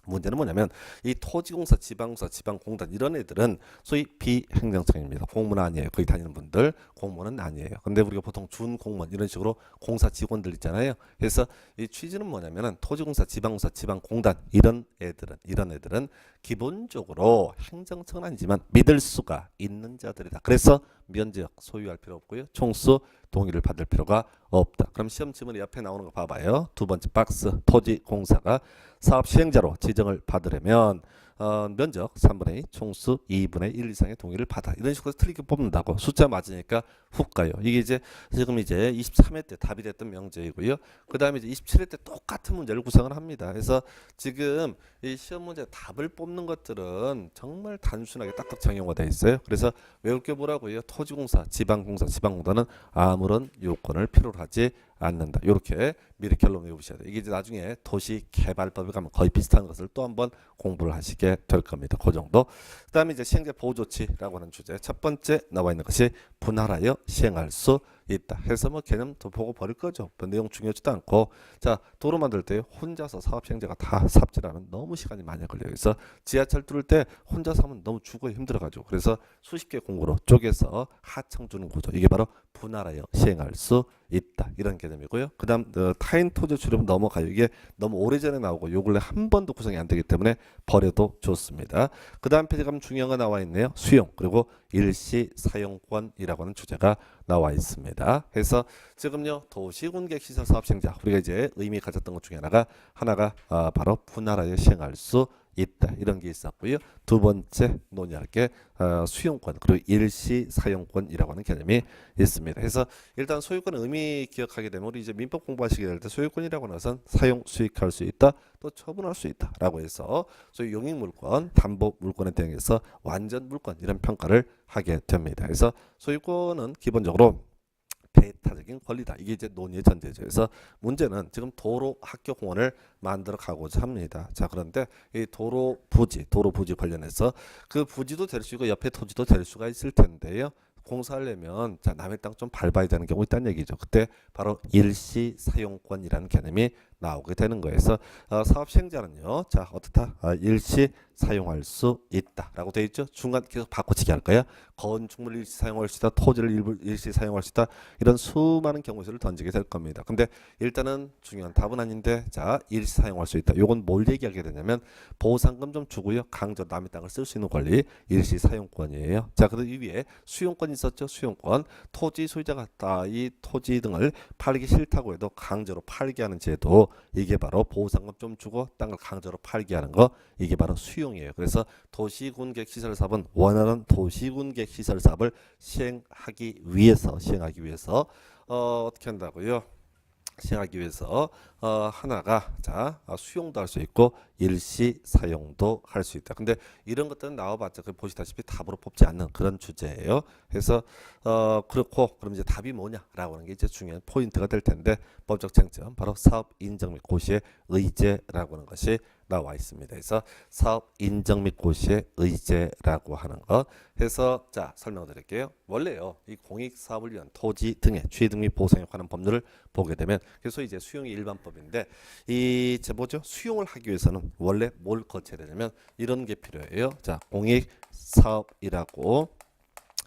문제는 뭐냐면 이 토지공사, 지방공사, 지방공단 이런 애들은 소위 비행정청입니다. 공무원 아니에요. 거기 다니는 분들 공무원은 아니에요. 근데 우리가 보통 준공무원 이런 식으로 공사 직원들 있잖아요. 그래서 이 취지는 뭐냐면은 토지공사, 지방공사, 지방공단 이런 애들은 기본적으로 행정청은 아니지만 믿을 수가 있는 자들이다. 그래서 면적 소유할 필요 없고요. 총수 동의를 받을 필요가 없다. 그럼 시험 지문이 옆에 나오는 거 봐봐요. 두 번째 박스 토지공사가 사업 시행자로 지정을 받으려면 면적 3분의 2, 총수 2분의 1 이상의 동의를 받아. 이런 식으로 틀리게 뽑는다고. 숫자 맞으니까 훅 가요. 이게 이제 지금 이제 23회 때 답이 됐던 명제이고요. 그 다음에 이제 27회 때 똑같은 문제를 구성을 합니다. 그래서 지금 이 시험 문제 답을 뽑는 것들은 정말 단순하게 딱딱 정형화 되어 있어요. 그래서 외울 게 뭐라고요? 토지공사, 지방공사, 지방공단은 아무런 요건을 필요로 하지 않는다. 이렇게 미리 결론 외우셔야 돼요. 이게 이제 나중에 도시개발법에 가면 거의 비슷한 것을 또 한번 공부를 하시게 될 겁니다. 그 정도. 그 다음에 이제 시행자 보호조치라고 하는 주제. 첫 번째 나와 있는 것이 분할하여 시행할 수 있다. 해서 뭐 개념 더 보고 버릴 거죠. 뭐 내용 중요하지도 않고. 자, 도로 만들 때 혼자서 사업 시행자가 다 삽질하면 너무 시간이 많이 걸려요. 그래서 지하철 뚫을 때 혼자서 하면 너무 죽어 힘들어가지고. 그래서 수십 개 공구로 쪼개서 하청 주는 구조. 이게 바로 분할하여 시행할 수 있다. 이런 개념이고요. 그 다음 타인 토지 출입은 넘어가요. 이게 너무 오래전에 나오고 요 근래 한 번도 구성이 안 되기 때문에 버려도 좋습니다. 그 다음 페이지 가면 중요한 거 나와 있네요. 수용 그리고 일시 사용권이라고 하는 주제가 나와 있습니다. 그래서 지금요 도시군객시설 사업시행자 우리가 이제 의미 가졌던 것 중에 하나가 바로 분할하여 시행할 수 있다. 이런 게 있었고요. 두 번째 논의할 게 수용권 그리고 일시 사용권이라고 하는 개념이 있습니다. 그래서 일단 소유권 의미 기억하게 되면 우리 이제 민법 공부하시게 될 때 소유권이라고 하는 것은 사용 수익할 수 있다 또 처분할 수 있다라고 해서 소유 용익 물권, 담보 물권에 대해서 완전 물권 이런 평가를 하게 됩니다. 그래서 소유권은 기본적으로 배타적인 권리다. 이게 이제 논의의 전제죠. 그래서 문제는 지금 도로, 학교, 공원을 만들어 가고자 합니다. 자, 그런데 이 도로 부지 관련해서 그 부지도 될 수 있고 옆에 토지도 될 수가 있을 텐데요. 공사하려면 자, 남의 땅 좀 밟아야 되는 경우 있다는 얘기죠. 그때 바로 일시 사용권이라는 개념이 나오게 되는 거예요. 그래서 사업 시행자는요. 자, 어떻다? 일시 사용할 수 있다라고 되어 있죠. 중간 계속 바꿔치기 할 거야. 건축물 일시 사용할 수 있다. 토지를 일부 일시 사용할 수 있다. 이런 수많은 경우수를 던지게 될 겁니다. 근데 일단은 중요한 답은 아닌데 자, 일시 사용할 수 있다. 요건 뭘 얘기하게 되냐면 보상금 좀 주고요. 강제로 남의 땅을 쓸 수 있는 권리 일시 사용권이에요. 자, 그 위에 수용권 있었죠. 수용권. 토지 소유자가 이 토지 등을 팔기 싫다고 해도 강제로 팔게 하는 제도 이게 바로 보상금 좀 주고 땅을 강제로 팔게 하는 거 이게 바로 수용이에요. 그래서 도시군객시설 사업은 원하는 도시군객 시설 사업을 시행하기 위해서 어떻게 한다고요? 시행하기 위해서 하나가 자 수용도 할 수 있고 일시 사용도 할 수 있다. 근데 이런 것들은 나와봤자 보시다시피 답으로 뽑지 않는 그런 주제예요. 그래서 그렇고 그럼 이제 답이 뭐냐라고 하는 게 이제 중요한 포인트가 될 텐데 법적 쟁점 바로 사업 인정 및 고시의 의제라고 하는 것이 나와 있습니다. 그래서 사업 인정 및 고시의 의제라고 하는 것. 해서 자 설명드릴게요. 원래요 이 공익 사업을 위한 토지 등의 취득 및 보상에 관한 법률을 보게 되면 그래서 이제 수용이 일반법인데 이 뭐죠? 수용을 하기 위해서는 원래 뭘 거쳐야 되냐면 이런 게 필요해요. 자 공익 사업이라고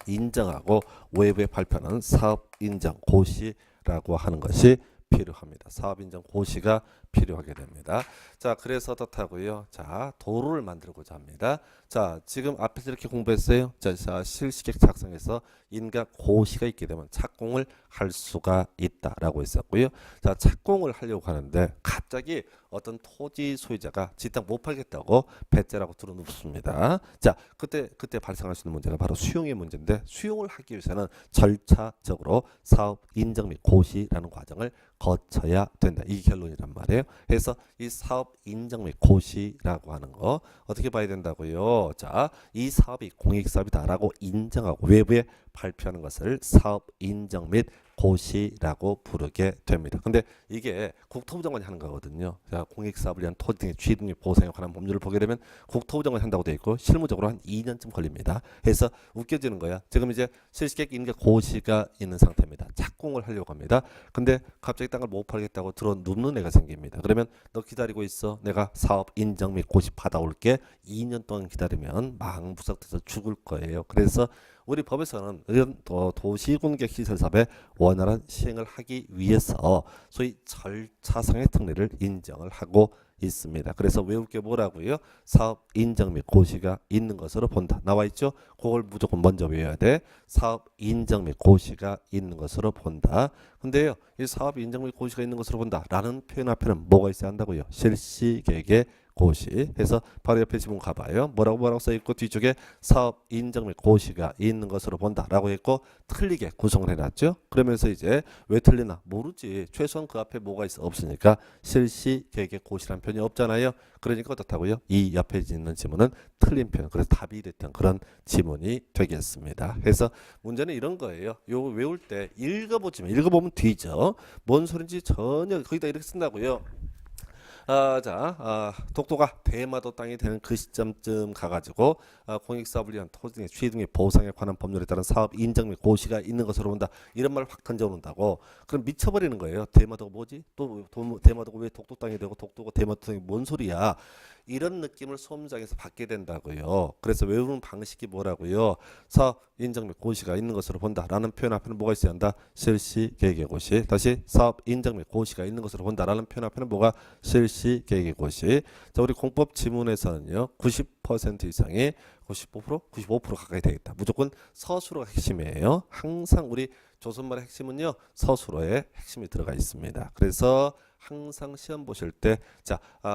인정하고 외부에 발표하는 사업 인정 고시라고 하는 것이 필요합니다. 사업 인정 고시가 필요하게 됩니다. 자, 그래서 어떻다고요? 자, 도로를 만들고자 합니다. 자, 지금 앞에서 이렇게 공부했어요. 자, 실시객 작성해서 인가 고시가 있게 되면 착공을 할 수가 있다라고 했었고요. 자, 착공을 하려고 하는데 갑자기 어떤 토지 소유자가 지 땅 못 팔겠다고 배째라고 들어눕습니다. 자, 그때 발생할 수 있는 문제가 바로 수용의 문제인데 수용을 하기 위해서는 절차적으로 사업 인정 및 고시라는 과정을 거쳐야 된다. 이 결론이란 말이에요. 그래서 이 사업 인정 및 고시라고 하는 거 어떻게 봐야 된다고요? 자, 이 사업이 공익 사업이다라고 인정하고 외부에 발표하는 것을 사업 인정 및 고시라고 부르게 됩니다. 근데 이게 국토부 장관이 하는 거거든요. 자, 공익 사업을 위한 토지 등의 취득 및 보상에 관한 법률을 보게 되면 국토부 장관이 한다고 되어 있고 실무적으로 한 2년쯤 걸립니다. 그래서 웃겨지는 거야. 지금 이제 실시객 인가 고시가 있는 상태입니다. 착공을 하려고 합니다. 근데 갑자기 땅을 못 팔겠다고 들어 눕는 애가 생깁니다. 그러면 너 기다리고 있어. 내가 사업 인정 및 고시 받아올게. 2년 동안 기다리면 망부석돼서 죽을 거예요. 그래서 우리 법에서는 이런 도시공객 시설 사업의 원활한 시행을 하기 위해서 소위 절차상의 특례를 인정을 하고 있습니다. 그래서 외울 게 뭐라고요? 사업 인정 및 고시가 있는 것으로 본다. 나와 있죠? 그걸 무조건 먼저 외워야 돼. 사업 인정 및 고시가 있는 것으로 본다. 근데요, 이 사업 인정 및 고시가 있는 것으로 본다라는 표현 앞에는 뭐가 있어야 한다고요? 실시 계획의 고시 해서 바로 옆에 지문 가봐요. 뭐라고 써있고 뒤쪽에 사업 인정 및 고시가 있는 것으로 본다라고 했고 틀리게 구성을 해놨죠. 그러면서 이제 왜 틀리나 모르지. 최소한 그 앞에 뭐가 있어? 없으니까 실시 계획의 고시라는 표현이 없잖아요. 그러니까 어떻다고요? 이 옆에 있는 지문은 틀린 표현. 그래서 답이 됐던 그런 지문이 되겠습니다. 그래서 문제는 이런 거예요. 요 외울 때 읽어보면 뒤져. 뭔 소린지 전혀 거기다 이렇게 쓴다고요. 독도가 대마도 땅이 되는 그 시점쯤 가가지고 공익사업을 위한 토지 등의 취 등의 보상에 관한 법률에 따른 사업 인정 및 고시가 있는 것으로 본다. 이런 말을 확 던져놓는다고. 그럼 미쳐버리는 거예요. 대마도가 뭐지? 또 대마도가 왜 독도 땅이 되고 독도가 대마도 땅이 뭔 소리야? 이런 느낌을 수험장에서 받게 된다고요. 그래서 외우는 방식이 뭐라고요? 사업 인정 및 고시가 있는 것으로 본다라는 표현 앞에는 뭐가 있어야 한다? 실시 계획의 고시. 다시 사업 인정 및 고시가 있는 것으로 본다라는 표현 앞에는 뭐가? 실시 계획의 고시. 자, 우리 공법 지문에서는요. 90% 이상이 95% 가까이 되겠다. 무조건 서술어가 핵심이에요. 항상 우리 조선말의 핵심은요. 서술어에 핵심이 들어가 있습니다. 그래서 항상 시험 보실 때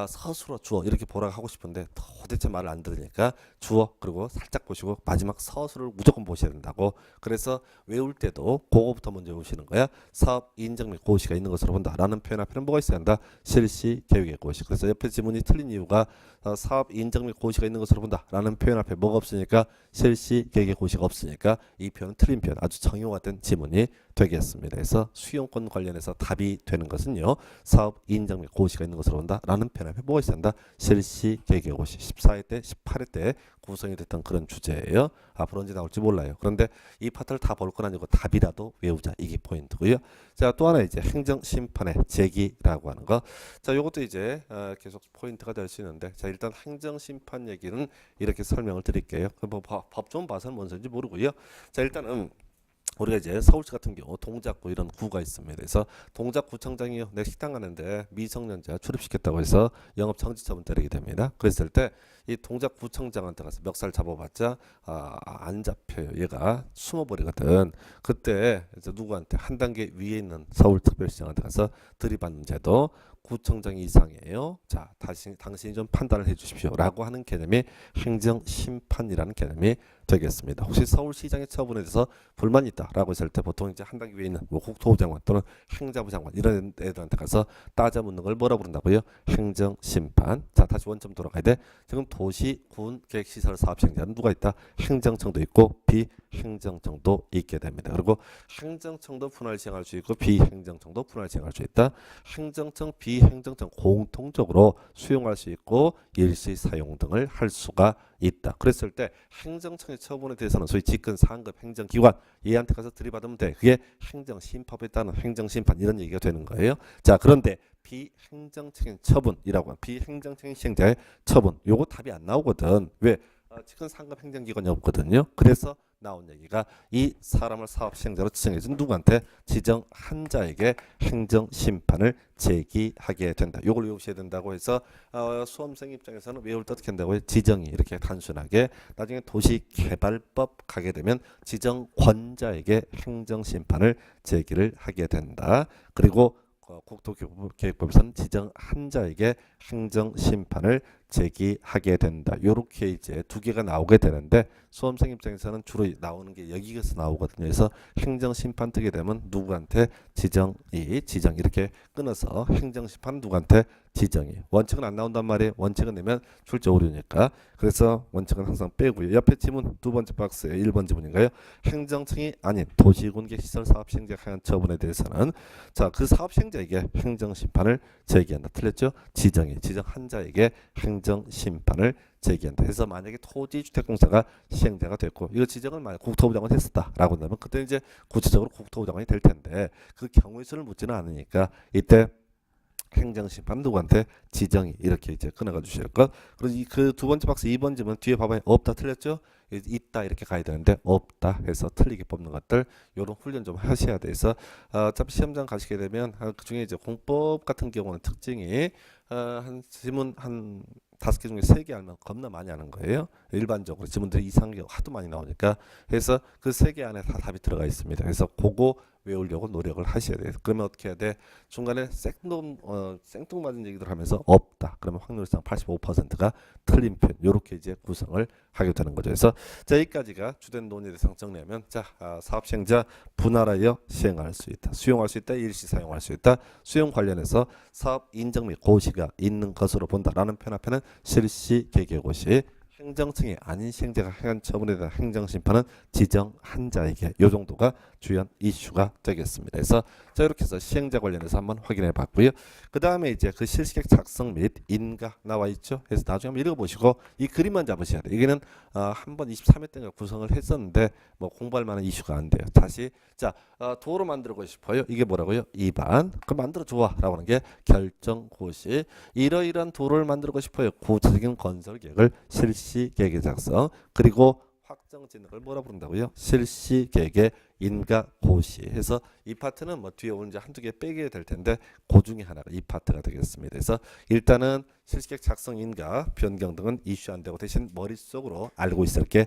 서술어 주어 이렇게 보라고 하고 싶은데 도대체 말을 안 들으니까 주어 그리고 살짝 보시고 마지막 서술을 무조건 보셔야 된다고. 그래서 외울 때도 그거부터 먼저 외우시는 거야. 사업 인정 및 고시가 있는 것으로 본다라는 표현 앞에는 뭐가 있어야 한다? 실시 계획의 고시. 그래서 옆에 지문이 틀린 이유가 사업 인정 및 고시가 있는 것으로 본다라는 표현 앞에 뭐가 없으니까 실시 계획의 고시가 없으니까 이 표현은 틀린 표현, 아주 정형화된 지문이 되겠습니다. 그래서 수용권 관련해서 답이 되는 것은요. 사업 인정 및 고시가 있는 것으로 본다라는 표현 앞에 뭐가 있어야 한다? 실시 계획의 고시. 14회 때 18회 때 구성이 됐던 그런 주제예요. 앞으로 언제 나올지 몰라요. 그런데 이 파트를 다 볼 건 아니고 답이라도 외우자. 이게 포인트고요. 자, 또 하나 이제 행정심판의 제기라고 하는 거. 자, 요것도 이제 계속 포인트가 될 수 있는데, 자, 일단 행정심판 얘기는 이렇게 설명을 드릴게요. 뭐 법 좀 봐서는 뭔 소리인지 모르고요. 자, 일단은 우리가 이제 서울시 같은 경우 동작구 이런 구가 있습니다. 그래서 동작구청장이요, 내 식당 가는데 미성년자 출입시켰다고 해서 영업 정지 처분 때리게 됩니다. 그랬을 때 이 동작구청장한테 가서 멱살 잡아봤자 안 잡혀요. 얘가 숨어버리거든. 그때 이제 누구한테 한 단계 위에 있는 서울특별시장한테 가서 들이받는 제도. 구청장 이상이에요. 자, 당신이 좀 판단을 해주십시오라고 하는 개념이 행정심판이라는 개념이 되겠습니다. 혹시 서울시장의 처분에 대해서 불만이 있다라고 했을 때 보통 이제 한 단계 위에 있는 뭐 국토부 장관 또는 행자부 장관 이런 애들한테 가서 따져 묻는 걸 뭐라 부른다고요? 행정심판. 자, 다시 원점 돌아가야 돼. 지금 도시, 군, 계획시설 사업 시행자는 누가 있다? 행정청도 있고 비행정청도 있게 됩니다. 그리고 행정청도 분할 시행할 수 있고 비행정청도 분할 시행할 수 있다. 행정청, 비행정청 공통적으로 수용할 수 있고 일시 사용 등을 할 수가 있다. 그랬을 때 행정청의 처분에 대해서는 소위 직근 상급 행정기관 얘한테 가서 들이받으면 돼. 그게 행정심판에 따른 행정심판 이런 얘기가 되는 거예요. 자, 그런데 비행정적인 처분이라고 하는 비행정적인 시행자의 처분 요거 답이 안 나오거든. 왜? 직근 상급 행정기관이 없거든요. 그래서 나온 얘기가 이 사람을 사업 시행자로 지정해준 누구한테 지정한 자에게 행정심판을 제기하게 된다. 이걸 외우셔야 된다고 해서 수험생 입장에서는 외울 때 어떻게 한다고 해요? 지정이 이렇게 단순하게 나중에 도시개발법 가게 되면 지정권자에게 행정심판을 제기를 하게 된다. 그리고 국토계획법에서는 지정한 자에게 행정심판을 제기하게 된다. 요렇게 이제 두 개가 나오게 되는데 수험생 입장에서는 주로 나오는 게 여기에서 나오거든요. 그래서 행정심판 뜨게 되면 누구한테 지정 이렇게 끊어서 행정심판 누구한테 지정이. 원칙은 안 나온단 말이에요. 원칙은 내면 출제 오류니까. 그래서 원칙은 항상 빼고요. 옆에 지문 두 번째 박스에 1번 지문인가요? 행정청이 아닌 도시군계시설 사업시행자에 관한 처분에 대해서는 자, 그 사업시행자에게 행정심판을 제기한다. 틀렸죠? 지정한 자에게 행정심판을 제기한다. 해서 만약에 토지주택공사가 시행자가 됐고 이거 지정을 만약 국토부 장관이 했었다라고 한다면 그때 이제 구체적으로 국토부 장관이 될 텐데 그 경우의 수를 묻지는 않으니까 이때 행정심판 누구한테 지정이 이렇게 이제 끊어가 주실 것. 그리고 그 두 번째 박스 2번 지문 뒤에 봐봐요. 없다 틀렸죠? 있다 이렇게 가야 되는데 없다 해서 틀리게 뽑는 것들 요런 훈련 좀 하셔야 돼서 어차피 시험장 가시게 되면 그중에 이제 공법 같은 경우는 특징이 한 지문 한 5개 중에 3개 알면 겁나 많이 하는 거예요. 일반적으로 지문들이 이상하게 하도 많이 나오니까. 그래서 그 3개 안에 다 답이 들어가 있습니다. 그래서 그거 외우려고 노력을 하셔야 돼요. 그러면 어떻게 해야 돼? 중간에 생뚱맞은 얘기들 하면서 없다. 그러면 확률상 85%가 틀린 편. 요렇게 이제 구성을 하게 되는 거죠. 그래서 자, 여기까지가 주된 논의 대상 정리하면 자, 사업 시행자 분할하여 시행할 수 있다. 수용할 수 있다. 일시 사용할 수 있다. 수용 관련해서 사업 인정 및 고시가 있는 것으로 본다라는 편 앞에는 실시 개개 고시, 행정청이 아닌 시행자가 행한 처분에 대한 행정심판은 지정한 자에게, 요 정도가 주연 이슈가 되겠습니다. 그래서 자, 이렇게 해서 시행자 관련해서 한번 확인해 봤고요. 그 다음에 이제 그 실시계획 작성 및 인가 나와 있죠. 그래서 나중에 한번 읽어보시고 이 그림만 잡으셔야 돼요. 이게는 한번 23회 때가 구성을 했었는데 뭐 공부할 만한 이슈가 안 돼요. 다시 자, 도로 만들고 싶어요. 이게 뭐라고요? 2반. 그럼 만들어 좋아 라고 하는 게 결정 고시. 이러이러한 도로를 만들고 싶어요. 구체적인 건설 계획을 실시 계획의 작성, 그리고 확정 짓는 걸 뭐라 부른다고요? 실시 계획의 인가 고시 해서 이 파트는 뭐 뒤에 오는 이제 한두 개 빼게 될 텐데 그 중에 하나가 이 파트가 되겠습니다. 그래서 일단은 실시계획 작성 인가 변경 등은 이슈 안 되고 대신 머릿속으로 알고 있을 게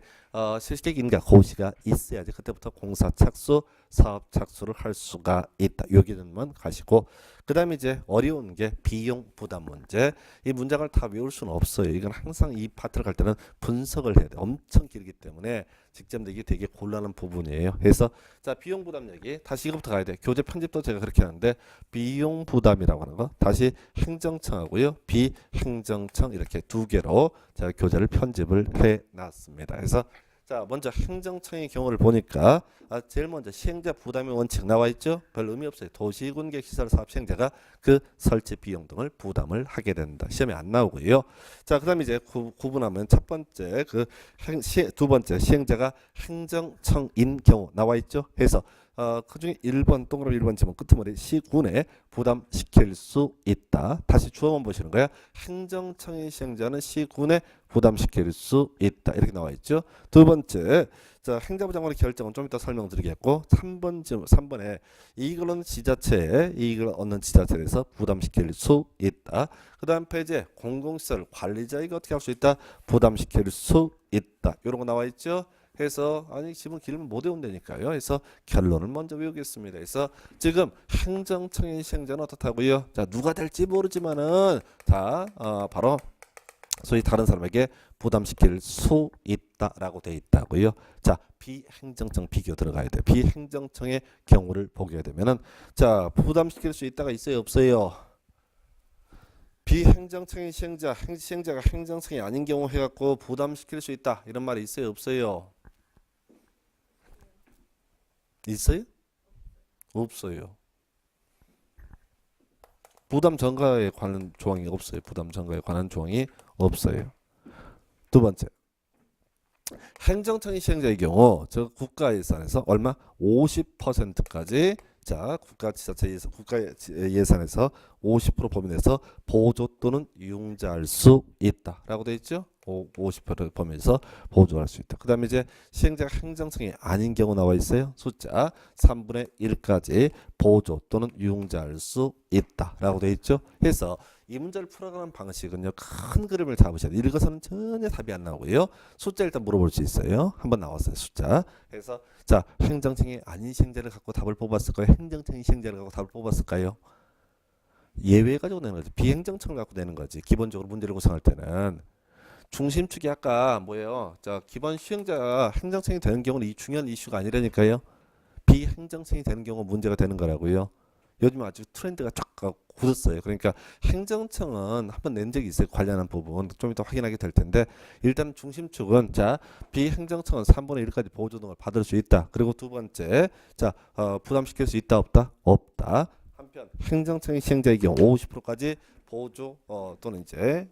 실시계획 인가 고시가 있어야지 그때부터 공사 착수, 사업 착수를 할 수가 있다. 여기는만 가시고, 그 다음에 이제 어려운 게 비용 부담 문제. 이 문장을 다 외울 수는 없어요. 이건 항상 이 파트를 갈 때는 분석을 해야 돼. 엄청 길기 때문에 직접 내기 되게 곤란한 부분이에요. 그래서 자, 비용 부담 얘기 다시 이거부터 가야 돼. 교재 편집도 제가 그렇게 하는데 비용 부담이라고 하는 거 다시 행정청하고요, 비행정청 이렇게 두 개로 제가 교재를 편집을 해 놨습니다. 그래서 자, 먼저 행정청의 경우를 보니까 제일 먼저 시행자 부담의 원칙 나와 있죠. 별 의미 없어요. 도시군객시설 사업 시행자가 그 설치 비용 등을 부담을 하게 된다. 시험에 안 나오고요. 자, 그다음에 이제 구분하면 첫 번째 두 번째 시행자가 행정청인 경우 나와 있죠. 그래서 그중에 1번 동그라미 1번 지문 끄트머리 시군에 부담시킬 수 있다. 다시 주어만 보시는 거야. 행정청의 시행자는 시군에 부담시킬 수 있다. 이렇게 나와 있죠. 두 번째, 자, 행정부 장관의 결정은 좀 이따 설명드리겠고, 3번에 이익을 얻는 지자체에 이익을 얻는 지자체에서 부담시킬 수 있다. 그 다음 페이지에 공공시설 관리자에게 어떻게 할 수 있다? 부담시킬 수 있다. 이런 거 나와 있죠. 해서 아니 지금 길면 못 외운다니까요. 그래서 결론을 먼저 외우겠습니다. 그래서 지금 행정청의 시행자는 어떻다고요? 자, 누가 될지 모르지만은 자, 바로 소위 다른 사람에게 부담시킬 수 있다라고 돼 있다고요. 자, 비행정청 비교 들어가야 돼. 비행정청의 경우를 보게 되면은 자, 부담시킬 수 있다가 있어요, 없어요? 비행정청의 시행자가 행정청이 아닌 경우 해갖고 부담시킬 수 있다 이런 말이 있어요, 없어요? 있어요? 없어요. 부담 전가에 관한 조항이 없어요. 부담 전가에 관한 조항이 없어요. 두 번째, 행정청의 시행자의 경우 저 국가 예산에서 얼마? 50%까지 자, 국가 예산에서 50% 범위 내에서 보조 또는 융자할 수 있다라고 되어 있죠. 50% 범위에서 보조할 수 있다. 그 다음에 이제 시행자가 행정청이 아닌 경우 나와 있어요. 숫자 3분의 1까지 보조 또는 융자할 수 있다라고 되어 있죠. 그래서 이 문제를 풀어가는 방식은요, 큰 그림을 잡으셔야 돼요. 읽어서는 전혀 답이 안 나오고요. 숫자 일단 물어볼 수 있어요. 한번 나왔어요, 숫자. 그래서 자, 행정청이 아닌 시행자를 갖고 답을 뽑았을까요? 행정청이 시행자를 갖고 답을 뽑았을까요? 예외 가지고 내는 거지. 비행정청을 갖고 내는 거지. 기본적으로 문제를 구성할 때는. 중심축이 아까 뭐예요? 자, 기본 시행자가 행정청이 되는 경우는 이 중요한 이슈가 아니라니까요. 비행정청이 되는 경우 문제가 되는 거라고요. 요즘 아주 트렌드가 쫙 굳었어요. 그러니까 행정청은 한번 낸 적이 있어요. 관련한 부분 좀 이따 확인하게 될 텐데, 일단 중심축은 자, 비행정청은 3분의 1까지 보조 등을 받을 수 있다. 그리고 두 번째, 자, 부담시킬 수 있다, 없다? 없다. 한편 행정청의 시행자의 경우 50%까지 보조 또는 이제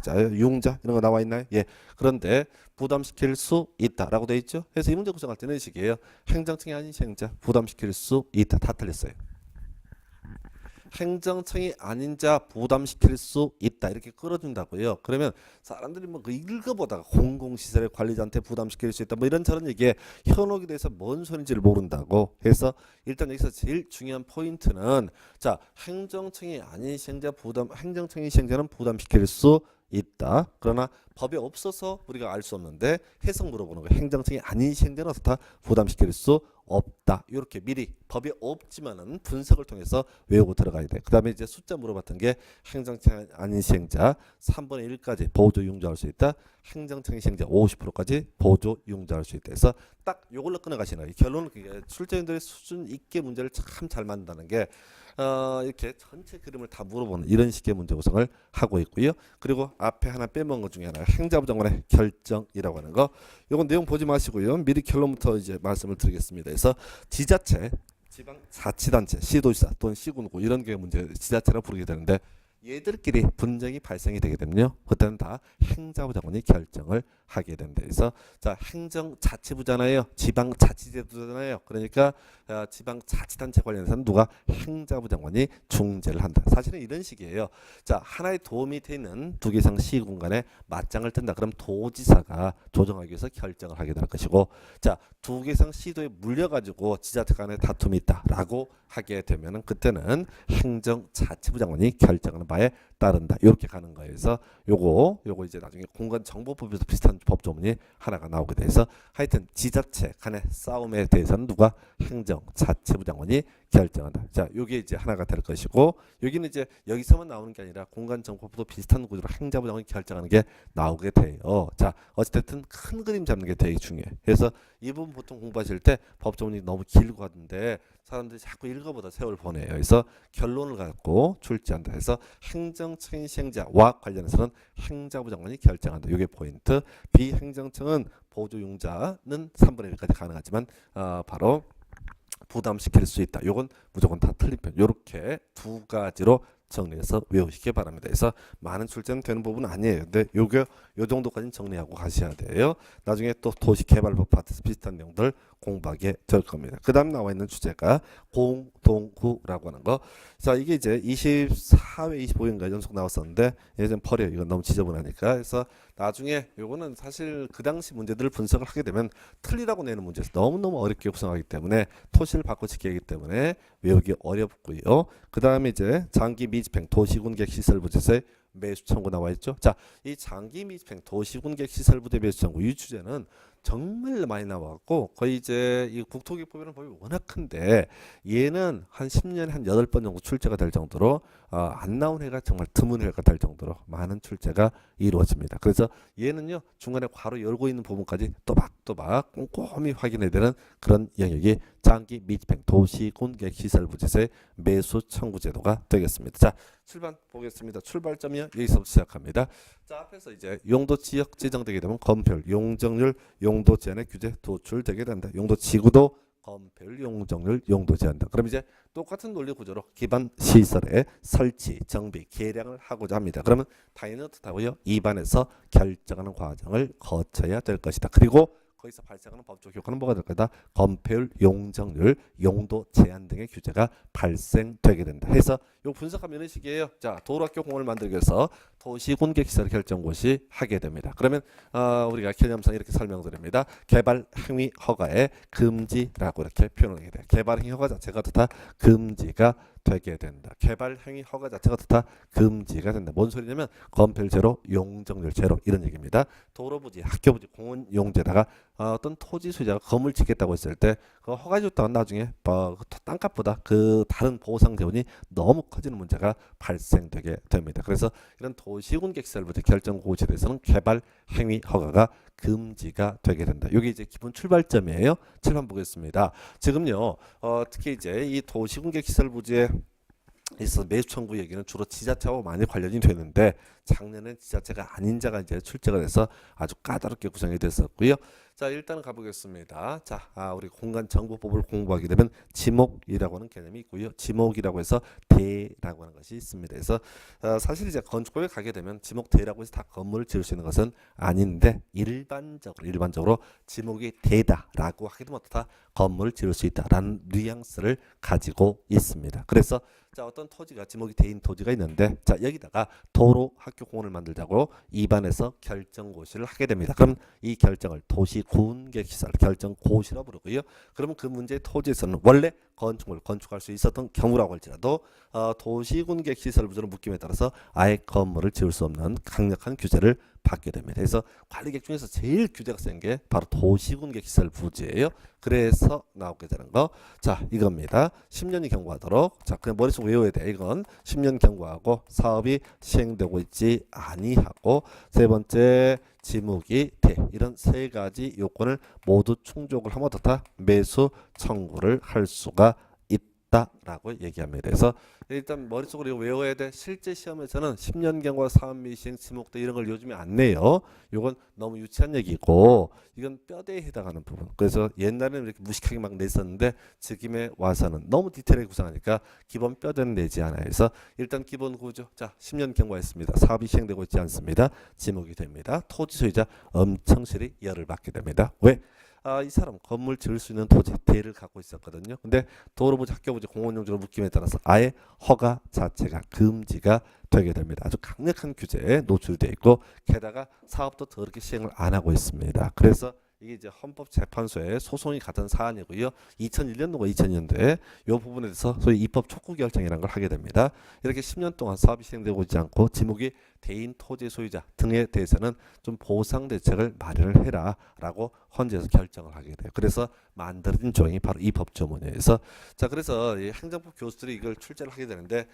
자, 융자 이런 거 나와 있나요? 예. 그런데 부담시킬 수 있다라고 돼 있죠. 그래서 이 문제 구성할 때는 이 식이에요. 행정청이 아닌 시행자 부담시킬 수 있다. 다 틀렸어요. 행정청이 아닌 자 부담시킬 수 있다 이렇게 끌어준다고요. 그러면 사람들이 뭐 그 읽어보다가 공공시설의 관리자한테 부담시킬 수 있다 뭐 이런저런 얘기에 현혹이 돼서 뭔 소린지를 모른다고 해서 일단 여기서 제일 중요한 포인트는 자, 행정청이 아닌 시행자 행정청이 시행자는 부담시킬 수 있다. 그러나 법에 없어서 우리가 알 수 없는데 해석 물어보는 거예요. 행정청이 아닌 시행자는 어떻다? 부담시킬 수 없다. 이렇게 미리 법이 없지만은 분석을 통해서 외우고 들어가야 돼. 그 다음에 이제 숫자 물어봤던 게 행정청 아닌 시행자 3분의 1까지 보조 융자할 수 있다. 행정청의 시행자 50%까지 보조 융자할 수 있다. 그래서 딱 요걸로 끊어가시는 거예요. 결론은 그게 출제인들의 수준 있게 문제를 참 잘 만든다는 게 이렇게 전체 그림을 다 물어보는 이런 식의 문제 구성을 하고 있고요. 그리고 앞에 하나 빼먹은 것 중에 하나 행자부 장관의 결정이라고 하는 거. 이건 내용 보지 마시고요. 미리 결론부터 이제 말씀을 드리겠습니다. 그래서 지자체, 지방자치단체, 시도지사 또는 시군구 이런 게 문제 지자체라고 부르게 되는데 얘들끼리 분쟁이 발생이 되게 되면요. 그때는 다 행자부 장관이 결정을 하게 된다. 그래서 자 행정자치부잖아요. 지방자치제도잖아요. 그러니까 지방자치단체 관련해서는 누가 행자부 장관이 중재를 한다. 사실은 이런 식이에요. 자 하나의 도 밑에 있는 두 개 이상 시군 간에 맞짱을 뜬다. 그럼 도지사가 조정하기 위해서 결정을 하게 될 것이고 자 두 개 이상 시도에 물려가지고 지자체 간에 다툼이 있다라고 하게 되면은 그때는 행정자치부 장관이 결정하는 바에 따른다. 이렇게 가는 거예요. 그래서 요거 이제 나중에 공간정보법에서 비슷한 법조문이 하나가 나오게 돼서 하여튼 지자체 간의 싸움에 대해서는 누가 행정자치부 장관이 결정한다. 자, 요게 이제 하나가 될 것이고 여기는 이제 여기서만 나오는 게 아니라 공간정보법도 비슷한 구조로 행자부 장관이 결정하는 게 나오게 돼요. 자, 어쨌든 큰 그림 잡는 게 되게 중요해. 그래서 이 부분 보통 공부하실 때 법조문이 너무 길고 하던데 사람들이 자꾸 읽어보다 세월 보내요. 그래서 결론을 갖고 출제한다 해서 행정청인 시행자와 관련해서는 행자부 장관이 결정한다. 이게 포인트. 비행정청은 보조용자는 3분의 1까지 가능하지만 바로 부담시킬 수 있다. 요건 무조건 다 틀린 편. 요렇게 두 가지로 정리해서 외우시기 바랍니다. 그래서 많은 출제는 되는 부분은 아니에요. 근데 요게 요 정도까지는 정리하고 가셔야 돼요. 나중에 또 도시개발법 파트에서 비슷한 내용들 공부하게 될 겁니다. 그 다음 나와 있는 주제가 공동구라고 하는 거. 자 이게 이제 24회 25회인가 연속 나왔었는데 예전 버려요. 이건 너무 지저분하니까. 그래서 나중에 요거는 사실 그 당시 문제들을 분석을 하게 되면 틀리라고 내는 문제에서 너무너무 어렵게 구성하기 때문에 토시를 바꿔짓기 하기 때문에 외우기 어렵고요. 그 다음에 이제 장기 미집행 도시군객 시설부제세 매수 청구 나와 있죠. 자, 이 장기 미집행 도시군객 시설부대 매수 청구 이 주제는 정말 많이 나왔고 거의 이제 이 국토기법이라는 법이 워낙 큰데 얘는 한 10년에 한 8번 정도 출제가 될 정도로 안 나온 해가 정말 드문 해가 될 정도로 많은 출제가 이루어집니다. 그래서 얘는요 중간에 괄호 열고 있는 부분까지 또박또박 꼼꼼히 확인해야 되는 그런 영역이 장기 미집행 도시군객 시설부제세 매수 청구 제도가 되겠습니다. 자 출발 보겠습니다. 출발점이요 여기서부터 시작합니다. 자 앞에서 이제 용도 지역 지정되게 되면 검별 용적률 용도 제한의 규제 도출되게 된다. 용도 지구도 검별 용적률 용도 제한다. 그럼 이제 똑같은 논리 구조로 기반 시설의 설치 정비 계량을 하고자 합니다. 그러면 당연히 어떻다고요? 입안에서 결정하는 과정을 거쳐야 될 것이다. 그리고 거기서 발생하는 법적 효과는 뭐가 될 거다? 검폐율, 용적률, 용도 제한 등의 규제가 발생되게 된다. 해서 요 분석하면 이런 식이에요. 자, 도로학교 공원을 만들기 위해서 도시군객시설 결정고시 하게 됩니다. 그러면 우리가 개념상 이렇게 설명드립니다. 개발 행위 허가의 금지라고 이렇게 표현하게 돼요. 개발 행위 허가 자체가 다 금지가 되게 된다. 개발 행위 허가 자체가 다 금지가 된다. 뭔 소리냐면 검별 제로, 용적률 제로 이런 얘기입니다. 도로부지, 학교부지, 공원 용지에다가 어떤 토지 소유자가 건물 짓겠다고 했을 때 그 허가 줬다가 나중에 땅값보다 그 다른 보상 재원이 너무 커지는 문제가 발생되게 됩니다. 그래서 이런 도시군객시설부터 결정고시에 대해서는 개발 행위 허가가 금지가 되게 된다. 이게 이제 기본 출발점이에요. 칠판 보겠습니다. 지금요, 특히 이제 이 도시군객시설부지에 있어 매수 청구 얘기는 주로 지자체와 많이 관련이 되는데 작년엔 지자체가 아닌 자가 이제 출제가 돼서 아주 까다롭게 구성이 됐었고요. 자 일단은 가보겠습니다. 자 우리 공간정보법을 공부하게 되면 지목이라고 하는 개념이 있고요. 지목이라고 해서 대라고 하는 것이 있습니다. 그래서 사실 이제 건축법에 가게 되면 지목대라고 해서 다 건물을 지을 수 있는 것은 아닌데 일반적으로 지목이 대다라고 하게 되면 다 건물을 지을 수 있다라는 뉘앙스를 가지고 있습니다. 그래서 자 어떤 토지가 지목이 대인 토지가 있는데 자 여기다가 도로 학교 공원을 만들자고 입안에서 결정고시를 하게 됩니다. 그럼 이 결정을 도시군객시설 결정고시라고 부르고요. 그러면 그 문제의 토지에서는 원래 건축물 건축할 수 있었던 경우라고 할지라도 도시군객 시설 부지로 묶임에 따라서 아예 건물을 지을 수 없는 강력한 규제를 받게 됩니다. 그래서 관리객 중에서 제일 규제가 센 게 바로 도시군객 시설 부지예요. 그래서 나오게 되는 거. 자, 이겁니다. 10년이 경과하도록. 자, 그냥 머릿속에 외워야 돼. 이건 10년 경과하고 사업이 시행되고 있지 아니하고 세 번째 지목이 돼. 이런 세 가지 요건을 모두 충족을 하면 어떻다? 매수 청구를 할 수가 있다라고 얘기합니다. 그래서 일단 머릿속으로 이거 외워야 돼. 실제 시험에서는 10년 경과 사업 및 시행 지목대 이런 걸 요즘에 안 내요. 이건 너무 유치한 얘기고 이건 뼈대에 해당하는 부분. 그래서 옛날에는 이렇게 무식하게 막 냈었는데 지금에 와서는 너무 디테일하게 구성하니까 기본 뼈대는 내지 않아요. 그래서 일단 기본 구조. 자, 10년 경과했습니다. 사업이 시행되고 있지 않습니다. 지목이 됩니다. 토지 소유자 엄청 실히 열을 받게 됩니다. 왜? 이 사람 건물 지을 수 있는 토지 대를 갖고 있었거든요. 근데 도로부지, 학교부지, 공원용지로 묶임에 따라서 아예 허가 자체가 금지가 되게 됩니다. 아주 강력한 규제에 노출되어 있고 게다가 사업도 더럽게 시행을 안 하고 있습니다. 그래서 이게 이제 헌법재판소에 소송이 갔던 사안이고요. 2001년도가 2000년도에 이 부분에 대해서 소위 입법 촉구 결정이라는 걸 하게 됩니다. 이렇게 10년 동안 사업이 시행되고 있지 않고 지목이 대인 토지 소유자 등에 대해서는 좀 보상 대책을 마련을 해라라고 헌재에서 결정을 하게 돼요. 그래서 만들어진 조항이 바로 이 법조문이에요. 그래서 이 행정법 교수들이 이걸 출제를 하게 되는데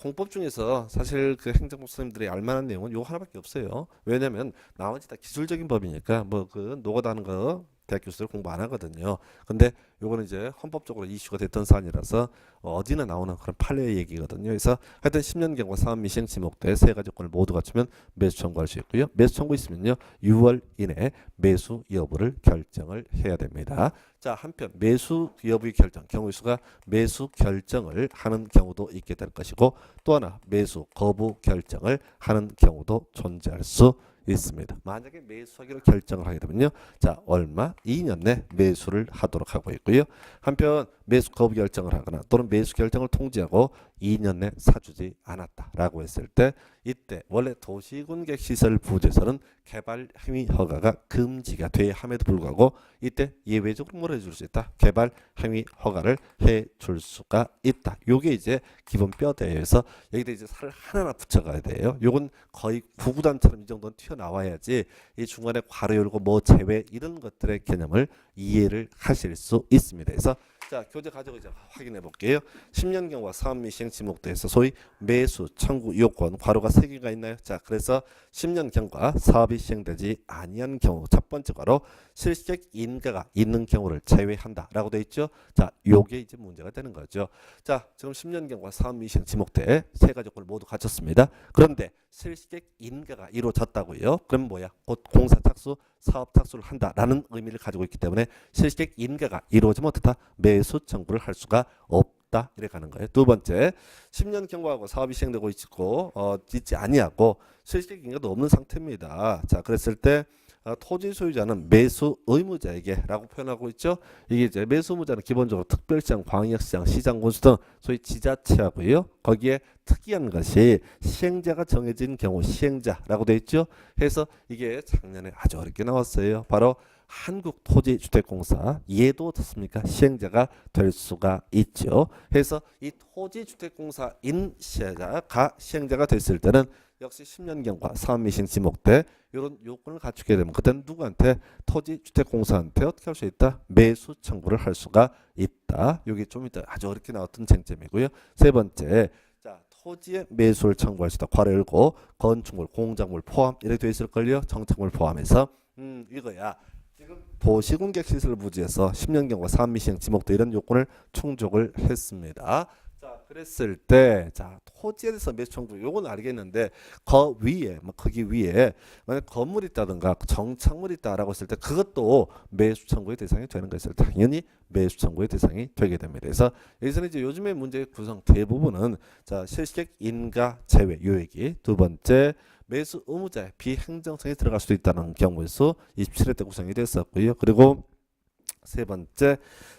공법 중에서 사실 그 행정법 선생님들이 알만한 내용은 요 하나밖에 없어요. 왜냐하면 나머지 다 기술적인 법이니까 뭐 그 노가다는 거 대학 교수들 공부 안 하거든요. 근데 요거는 이제 헌법적으로 이슈가 됐던 사안이라서 어디나 나오는 그런 판례의 얘기거든요. 그래서 하여튼 10년 경과 사업 및 시행 지목대 세 가지 조건을 모두 갖추면 매수 청구할 수 있고요. 매수 청구 있으면요 6월 이내 매수 여부를 결정을 해야 됩니다. 자, 한편 매수 여부의 결정 경우의 수가 매수 결정을 하는 경우도 있게 될 것이고 또 하나 매수 거부 결정을 하는 경우도 존재할 수 있습니다. 만약에 매수하기로 결정을 하게 되면요. 자, 얼마? 2년 내 매수를 하도록 하고 있고요. 한편 매수 거부 결정을 하거나 또는 매수 결정을 통지하고 2년 내 사주지 않았다라고 했을 때 이때 원래 도시군객 시설 부지에서는 개발 행위 허가가 금지가 돼야 함에도 불구하고 이때 예외적으로 뭐라 해줄 수 있다? 개발 행위 허가를 해줄 수가 있다. 요게 이제 기본 뼈대에서 여기다 이제 살을 하나하나 붙여가야 돼요. 요건 거의 구구단처럼 이 정도는 튀어나와야지 이 중간에 괄호 열고 뭐 제외 이런 것들의 개념을 이해를 하실 수 있습니다. 그래서 자, 교재 가지고 이제 확인해 볼게요. 10년 경과 사업 및 시행 지목대에서 소위 매수 청구 요건 괄호가 3개가 있나요? 자, 그래서 10년 경과 사업이 시행되지 아니한 경우 첫 번째 괄호 실시적 인가가 있는 경우를 제외한다라고 돼 있죠. 자, 요게 이제 문제가 되는 거죠. 자, 지금 10년 경과 사업 및 시행 지목대 세 가지 조건을 모두 갖췄습니다. 그런데 실시적 인가가 이루어졌다고요. 그럼 뭐야? 곧 공사 착수, 사업 착수를 한다라는 의미를 가지고 있기 때문에 실시적 인가가 이루어지면 어떻다? 매수 청구를 할 수가 없다. 이렇게 가는 거예요. 두 번째, 10년 경과하고 사업이 시행되고 있지 아니하고 실시적 인가도 없는 상태입니다. 자, 그랬을 때 토지 소유자는 매수 의무자에게라고 표현하고 있죠. 이게 이제 매수 의무자는 기본적으로 특별시장, 광역시장, 시장, 군수 등 소위 지자체하고요. 거기에 특이한 것이 시행자가 정해진 경우 시행자라고 돼 있죠. 해서 이게 작년에 아주 어렵게 나왔어요. 바로 한국토지주택공사 얘도 어떻습니까? 시행자가 될 수가 있죠. 해서 이 토지주택공사 인시행자가 시행자가 됐을 때는 역시 10년 경과 사업 및 시행 지목대 이런 요건을 갖추게 되면 그때는 누구한테 토지주택공사한테 어떻게 할 수 있다? 매수 청구를 할 수가 있다. 여기 좀 이따 아주 어렵게 나왔던 쟁점이고요. 세 번째, 자, 토지의 매수를 청구할 수 있다. 괄호 열고 건축물, 공작물 포함 이렇게 돼 있을걸요. 정착물 포함해서 이거야. 지금 도시군객 시설 부지에서 10년 경과 사업 및 시행 지목대 이런 요건을 충족을 했습니다. 자, 그랬을 때, 자, 토지에 대해서 매수 청구, 요건 알겠는데, 거기 위에, 만약 건물이 있다든가, 정착물이 있다라고 했을 때, 그것도 매수 청구의 대상이 되는 것을 당연히 매수 청구의 대상이 되게 됩니다. 그래서, 여기서는 이제 요즘의 문제의 구성 대부분은, 자, 실시적 인가 제외, 요 얘기. 두 번째, 매수 의무자의 비행정성이 들어갈 수도 있다는 경우에서 27회 때 구성이 됐었고요. 그리고, 세 번째,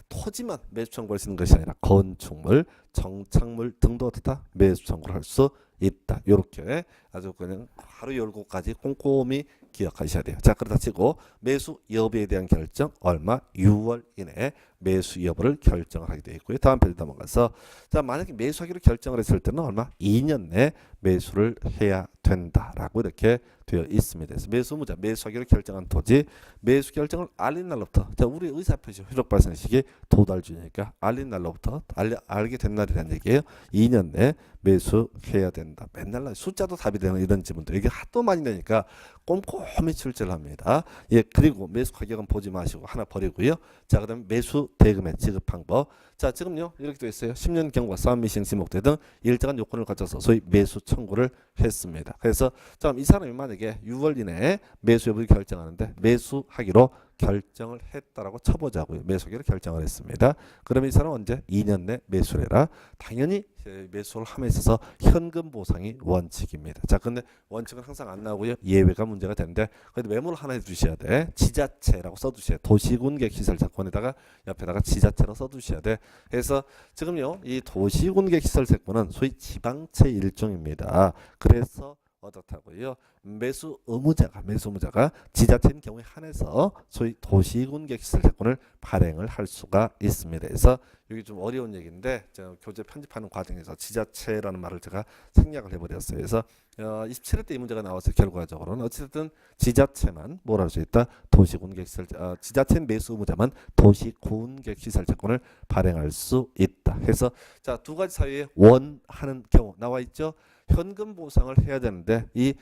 토지만 매수 청구할 수 있는 것이 아니라 건축물, 정착물 등도 어떻다? 매수 청구를 할 수 있다. 이렇게 아주 그냥 하루 열고까지 꼼꼼히 기억하셔야 돼요. 자, 그러다 치고 매수 여부에 대한 결정 얼마? 6월 이내에 매수 여부를 결정을 하게 되어 있고요. 다음 페이지 넘어가서 자, 만약에 매수하기로 결정을 했을 때는 얼마? 2년 내에 매수를 해야 된다라고 이렇게 되어 있습니다. 그래서 매수무자, 매수하기로 결정한 토지, 매수 결정을 알린 날로부터, 자, 우리 의사표시 효력 발생 시기 도달주니까 알린 날로부터 알게 된 날이라는 얘기예요. 2년 내에 매수해야 된다. 맨날 숫자도 답이 되는 이런 지문들 이게 하도 많이 되니까 꼼꼼히 출제를 합니다. 예, 그리고 매수 가격은 보지 마시고 하나 버리고요. 자, 그다음에 매수 대금의 지급 방법. 자, 지금요 이렇게 되어 있어요. 10년 경과 싸움 미싱 지목대 등 일정한 요건을 갖춰서 소위 매수 청구를 했습니다. 그래서 자, 이 사람이 만약에 6월 이내에 매수 여부를 결정하는데 매수하기로 결정을 했다라고 쳐보자고요. 매수하기로 결정을 했습니다. 그러면 이 사람은 언제? 2년 내 매수를 해라. 당연히 매수를 함에 있어서 현금 보상이 원칙입니다. 자, 근데 원칙은 항상 안 나오고요. 예외가 문제가 되는데 그래도 메모를 하나 해두셔야 돼. 지자체라고 써두셔야 돼. 도시군객시설자권에다가 옆에다가 지자체로 써두셔야 돼. 그래서 지금요 이 도시군객시설자권은 소위 지방채 일종입니다. 그래서 어떻다고요? 매수 의무자가 지자체인 경우에 한해서 소위 도시군객시설자권을 발행을 할 수가 있습니다. 그래서 여기 좀 어려운 얘기인데 제가 교재 편집하는 과정에서 지자체라는 말을 제가 생략을 해버렸어요. 그래서 27회 때 이 문제가 나왔어요. 결과적으로는 어쨌든 지자체만 뭘 할 수 있다? 도시군객시설 지자체 매수 의무자만 도시군객시설자권을 발행할 수 있다. 해서 자, 두 가지 사이에 원하는 경우 나와 있죠. 현금 보상을 해야 되는데 이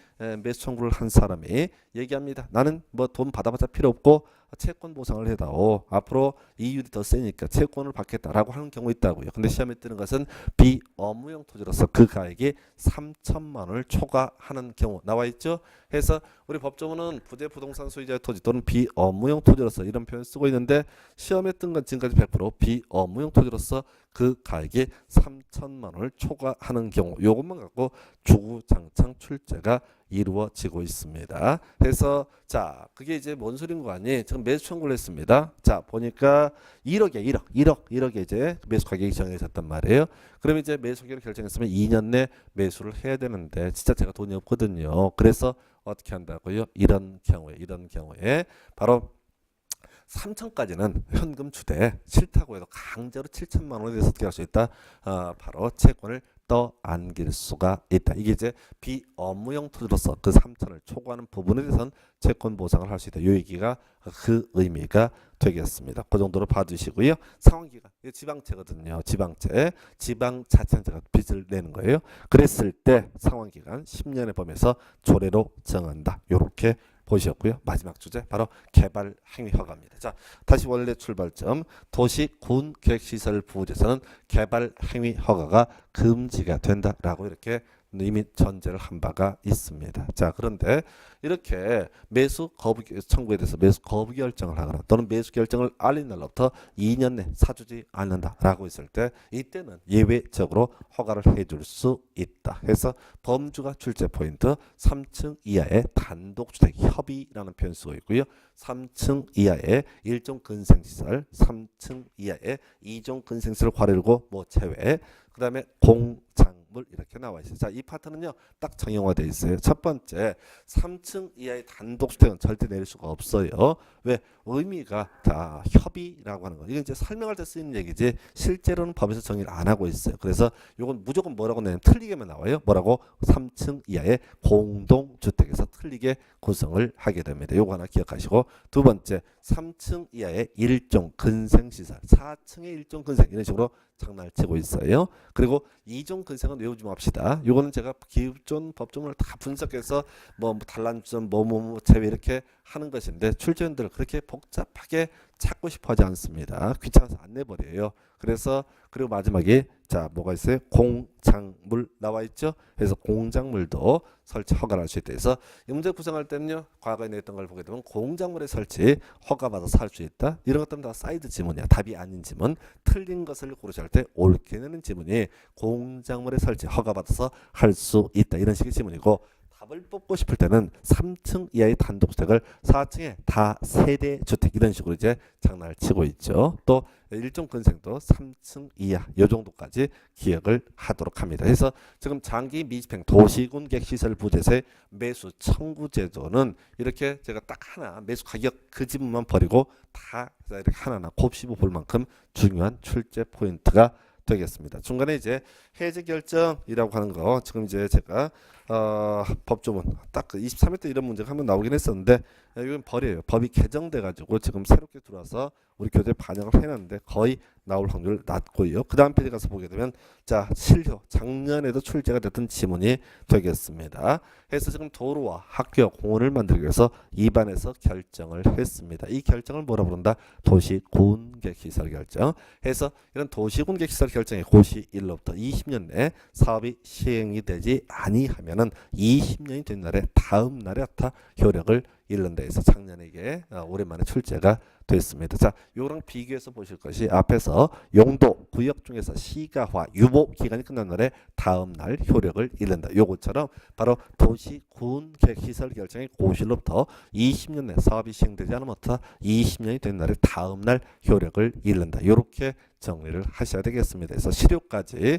매수 청구를 한 사람이 얘기합니다. 나는 뭐 돈 받아봤자 필요 없고 채권 보상을 해다오. 앞으로 이율이 더 세니까 채권을 받겠다라고 하는 경우 있다고요. 근데 시험에 뜨는 것은 비업무용 토지로서 그 가액이 3천만 원을 초과하는 경우 나와 있죠. 해서 우리 법조문은 부대 부동산 소유자의 토지 또는 비업무용 토지로서 이런 표현 쓰고 있는데 시험에 뜬 건 지금까지 100% 비업무용 토지로서 그 가액이 3천만 원을 초과하는 경우 요것만 갖고 주구장창 출제가 이루어지고 있습니다. 그래서 자, 그게 이제 뭔 소린 거 아니? 지금 매수 청구를 했습니다. 자, 보니까 1억에 이제 매수 가격이 정해졌단 말이에요. 그러면 이제 매수 가격을 결정했으면 2년 내 매수를 해야 되는데 진짜 제가 돈이 없거든요. 그래서 어떻게 한다고요? 이런 경우에 바로 3천까지는 현금 추대, 싫다고 해도 강제로 7천만 원에 대해서 어떻게 할 수 있다? 바로 채권을 떠안길 수가 있다. 이게 이제 비업무용 토지로서 그 3천을 초과하는 부분에 대해서는 채권 보상을 할 수 있다. 이 얘기가 그 의미가 되겠습니다. 그 정도로 봐주시고요. 상환기간, 이게 지방채거든요. 지방자치단체가 빚을 내는 거예요. 그랬을 때 상환기간 10년의 범위에서 조례로 정한다. 요렇게 보셨고요. 마지막 주제 바로 개발 행위 허가입니다. 자, 다시 원래 출발점 도시 군 계획시설 부지에서는 개발 행위 허가가 금지가 된다라고 이렇게 이미 전제를 한 바가 있습니다. 자, 그런데 이렇게 매수 거부 청구에 대해서 매수 거부 결정을 하거나 또는 매수 결정을 알린 날로부터 2년 내 사주지 않는다라고 했을 때 이때는 예외적으로 허가를 해줄 수 있다. 그래서 범주가 출제 포인트 3층 이하의 단독주택 협의라는 표현 쓰고 있고요. 3층 이하의 1종 근생시설, 3층 이하의 2종 근생시설 과열고 뭐 제외, 그 다음에 공작물 이렇게 나와 있어요. 자, 이 파트는요 딱 정형화되어 있어요. 첫 번째 3층 이하의 단독주택은 절대 내릴 수가 없어요. 왜? 의미가 다 협의라고 하는 거. 이건 이제 설명할 때 쓰이는 얘기지 실제로는 법에서 정의를 안 하고 있어요. 그래서 이건 무조건 뭐라고 내면 틀리게만 나와요. 뭐라고? 3층 이하의 공동주택에서 틀리게 구성을 하게 됩니다. 요거 하나 기억하시고 두 번째 3층 이하의 1종 근생시설 4층의 1종 근생 이런 식으로 장난을 치고 있어요. 그리고 2종 근생은 외우지 맙시다. 요거는 제가 기존 법조문을 다 분석해서 뭐 단란점 뭐뭐 제외 이렇게 하는 것인데 출제원들 그렇게 복잡하게 찾고 싶어 하지 않습니다. 귀찮아서 안 내버려요. 그래서 그리고 마지막에 자 뭐가 있어요? 공작물 나와 있죠. 그래서 공작물도 설치 허가를 할 수 있다. 그래서 이 문제 구성할 때는요 과거에 냈던 걸 보게 되면 공작물의 설치 허가받아서 할 수 있다. 이런 것들은 다 사이드 지문이야. 답이 아닌 지문. 틀린 것을 고르셔야 할 때 옳게 내는 지문이 공작물의 설치 허가받아서 할 수 있다. 이런 식의 지문이고 답을 뽑고 싶을 때는 3층 이하의 단독주택을 4층에 다 세대 주택 이런 식으로 이제 장난을 치고 있죠. 또 일종 근생도 3층 이하 요 정도까지 기억을 하도록 합니다. 그래서 지금 장기 미집행 도시군객 시설 부재세 매수 청구 제도는 이렇게 제가 딱 하나 매수 가격 그 지문만 버리고 다 이렇게 하나하나 곱씹어 볼 만큼 중요한 출제 포인트가 되겠습니다. 중간에 이제 해제 결정이라고 하는 거 지금 이제 제가 법조문 딱 23회 때 이런 문제가 한번 나오긴 했었는데 이건 버려요. 법이 개정돼 가지고 지금 새롭게 들어와서 우리 교재에 반영을 해놨는데 거의 나올 확률 낮고요. 그 다음 페이지 가서 보게 되면 자 실효 작년에도 출제가 됐던 지문이 되겠습니다. 그래서 지금 도로와 학교 공원을 만들기 위해서 입안에서 결정을 했습니다. 이 결정을 뭐라 부른다? 도시군객시설 결정. 해서 이런 도시군객시설 결정의 고시 1로부터 20년 내에 사업이 시행이 되지 아니하면은 20년이 된 날에 다음 날에 다 효력을 잃는다 해서 작년에 이게 오랜만에 출제가 됐습니다. 자, 요거랑 비교해서 보실 것이 앞에서 용도 구역 중에서 시가화 유보 기간이 끝난 날에 다음 날 효력을 잃는다. 요것처럼 바로 도시군 계획시설 결정의 고시로부터 20년 내 사업이 시행되지 않으면 20년이 된 날에 다음 날 효력을 잃는다. 요렇게 정리를 하셔야 되겠습니다. 그래서 시료까지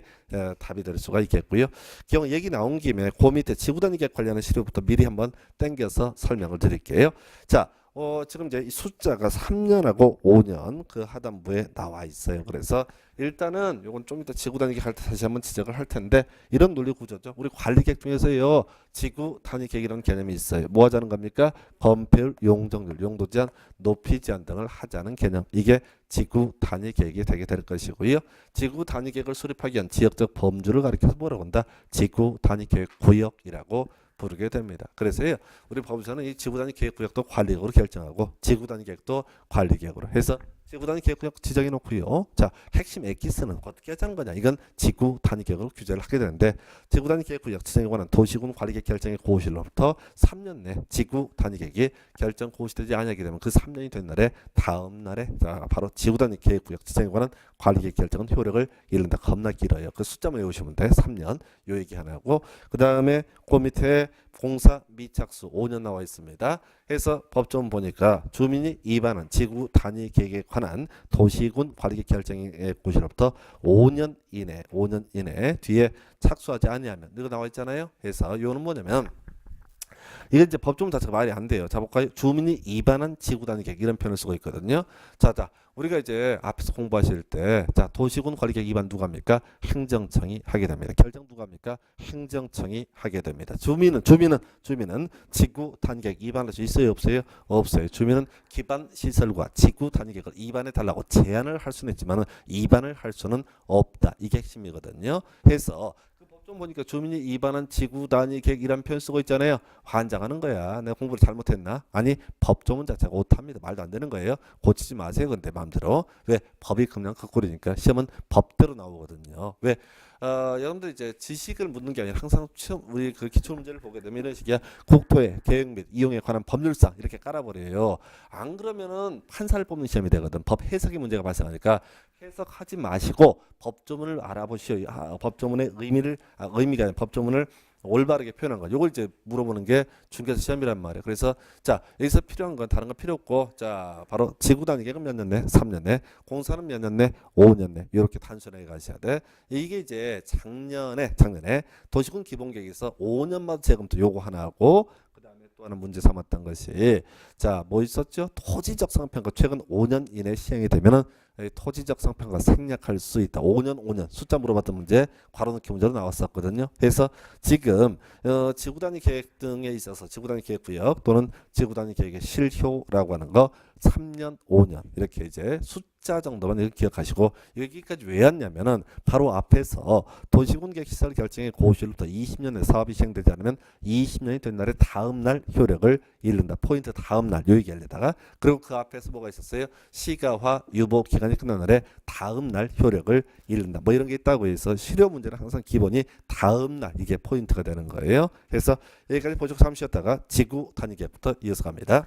답이 될 수가 있겠고요. 기왕 얘기 나온 김에 그 밑에 지구단위 계획 관련한 시료부터 미리 한번 땡겨서 설명을 드릴게요. 자, 지금 이제 이 숫자가 3년하고 5년 그 하단부에 나와 있어요. 그래서 일단은 요건 좀 이따 지구 단위 계획 할 때 다시 한번 지적을 할 텐데 이런 논리 구조죠. 우리 관리 계획 중에서요. 지구 단위 계획이라는 개념이 있어요. 뭐 하자는 겁니까? 건폐율, 용적률, 용도 제한, 높이 제한 등을 하자는 개념. 이게 지구 단위 계획이 되게 될 것이고요. 지구 단위 계획을 수립하기 위한 지역적 범주를 가리켜서 뭐라고 한다? 지구 단위 계획 구역이라고 부르게 됩니다. 그래서요, 우리 법에서는 이 지구단위 계획구역도 관리계획으로 결정하고 지구단위 계획도 관리계획으로 해서 지구단위 계획구역 지정해 놓고요. 자, 핵심 엑기스는 어떻게 하자는 거냐? 이건 지구단위 계획으로 규제를 하게 되는데 지구단위 계획구역 지정에 관한 도시군 관리계획 결정의 고시로부터 3년 내 지구단위 계획이 결정 고시되지 않게 되면 그 3년이 된 날에 다음 날에 자, 바로 지구단위 계획구역 지정에 관한 관리계획 결정은 효력을 잃는다. 겁나 길어요. 그 숫자만 외우시면 돼. 3년 요 얘기 하나 하고 그 다음에 그 밑에 공사 미착수 5년 나와 있습니다. 해서 법조문 보니까 주민이 위반한 지구 단위 계획에 관한 도시군 관리계획 결정의 고시로부터 5년 이내 뒤에 착수하지 아니하면 이거 나와 있잖아요. 해서 요는 뭐냐면 이게 이제 법조문 자체가 말이 안 돼요. 자 볼까요? 주민이 위반한 지구 단위 계획 이런 표현을 쓰고 있거든요. 자, 우리가 이제 앞에서 공부하실 때, 자 도시군 관리계획 위반 누가 합니까? 행정청이 하게 됩니다. 결정 누가 합니까? 행정청이 하게 됩니다. 주민은 지구 단위 계획 위반할 수 있어요, 없어요? 없어요. 주민은 기반 시설과 지구 단위 계획을 위반해 달라고 제안을 할 수는 있지만은 위반을 할 수는 없다. 이게 핵심이거든요. 그래서 좀 보니까 주민이 위반한 지구 단위 계획이란 표현 쓰고 있잖아요. 환장하는 거야. 내가 공부를 잘못했나? 아니 법조문 자체가 오탑니다. 말도 안 되는 거예요. 고치지 마세요. 근데 마음대로. 왜? 법이 그냥 거꾸로니까 시험은 법대로 나오거든요. 왜? 여러분들 이제 지식을 묻는 게 아니라 항상 우리 그 기출 문제를 보게 되면 이런 식이야. 국토의 계획 및 이용에 관한 법률상 이렇게 깔아버려요. 안 그러면은 판사를 뽑는 시험이 되거든. 법 해석의 문제가 발생하니까 해석하지 마시고 법조문을 알아보시오. 법조문의 의미가 아니라 법조문을 올바르게 표현한 거. 요걸 이제 물어보는 게 중개사 시험이란 말이에요. 그래서 자 여기서 필요한 건 다른 거 필요 없고 자 바로 지구 단위 계획은 몇 년 내? 3년 내. 공사는 몇 년 내? 5년 내. 이렇게 단순하게 가셔야 돼. 이게 이제 작년에 도시군 기본계획에서 5년마다 재검토 요거 하나 하고 그다음에 또 하나 문제 삼았던 것이 자 뭐 있었죠? 토지적 상평가 최근 5년 이내 시행이 되면은 토지적 상평가 생략할 수 있다. 5년 숫자 물어봤던 문제 괄호넣기 문제로 나왔었거든요. 그래서 지금 지구단위 계획 등에 있어서 지구단위 계획구역 또는 지구단위 계획의 실효라고 하는 거 3년, 5년 이렇게 이제 숫자 정도만 이렇게 기억하시고 여기까지 왜 왔냐면은 바로 앞에서 도시군 계획 시설 결정의 고시로부터 20년의 사업이 시행되지 않으면 20년이 된 날에 다음 날 효력을 잃는다. 포인트 다음 날 요 얘기하려다가 그리고 그 앞에서 뭐가 있었어요? 시가화 유보 기간이 끝난 날에 다음 날 효력을 잃는다. 뭐 이런 게 있다고 해서 실효 문제는 항상 기본이 다음 날 이게 포인트가 되는 거예요. 그래서 여기까지 보시고 잠시 쉬었다가 지구 단위 계획부터 이어서 갑니다.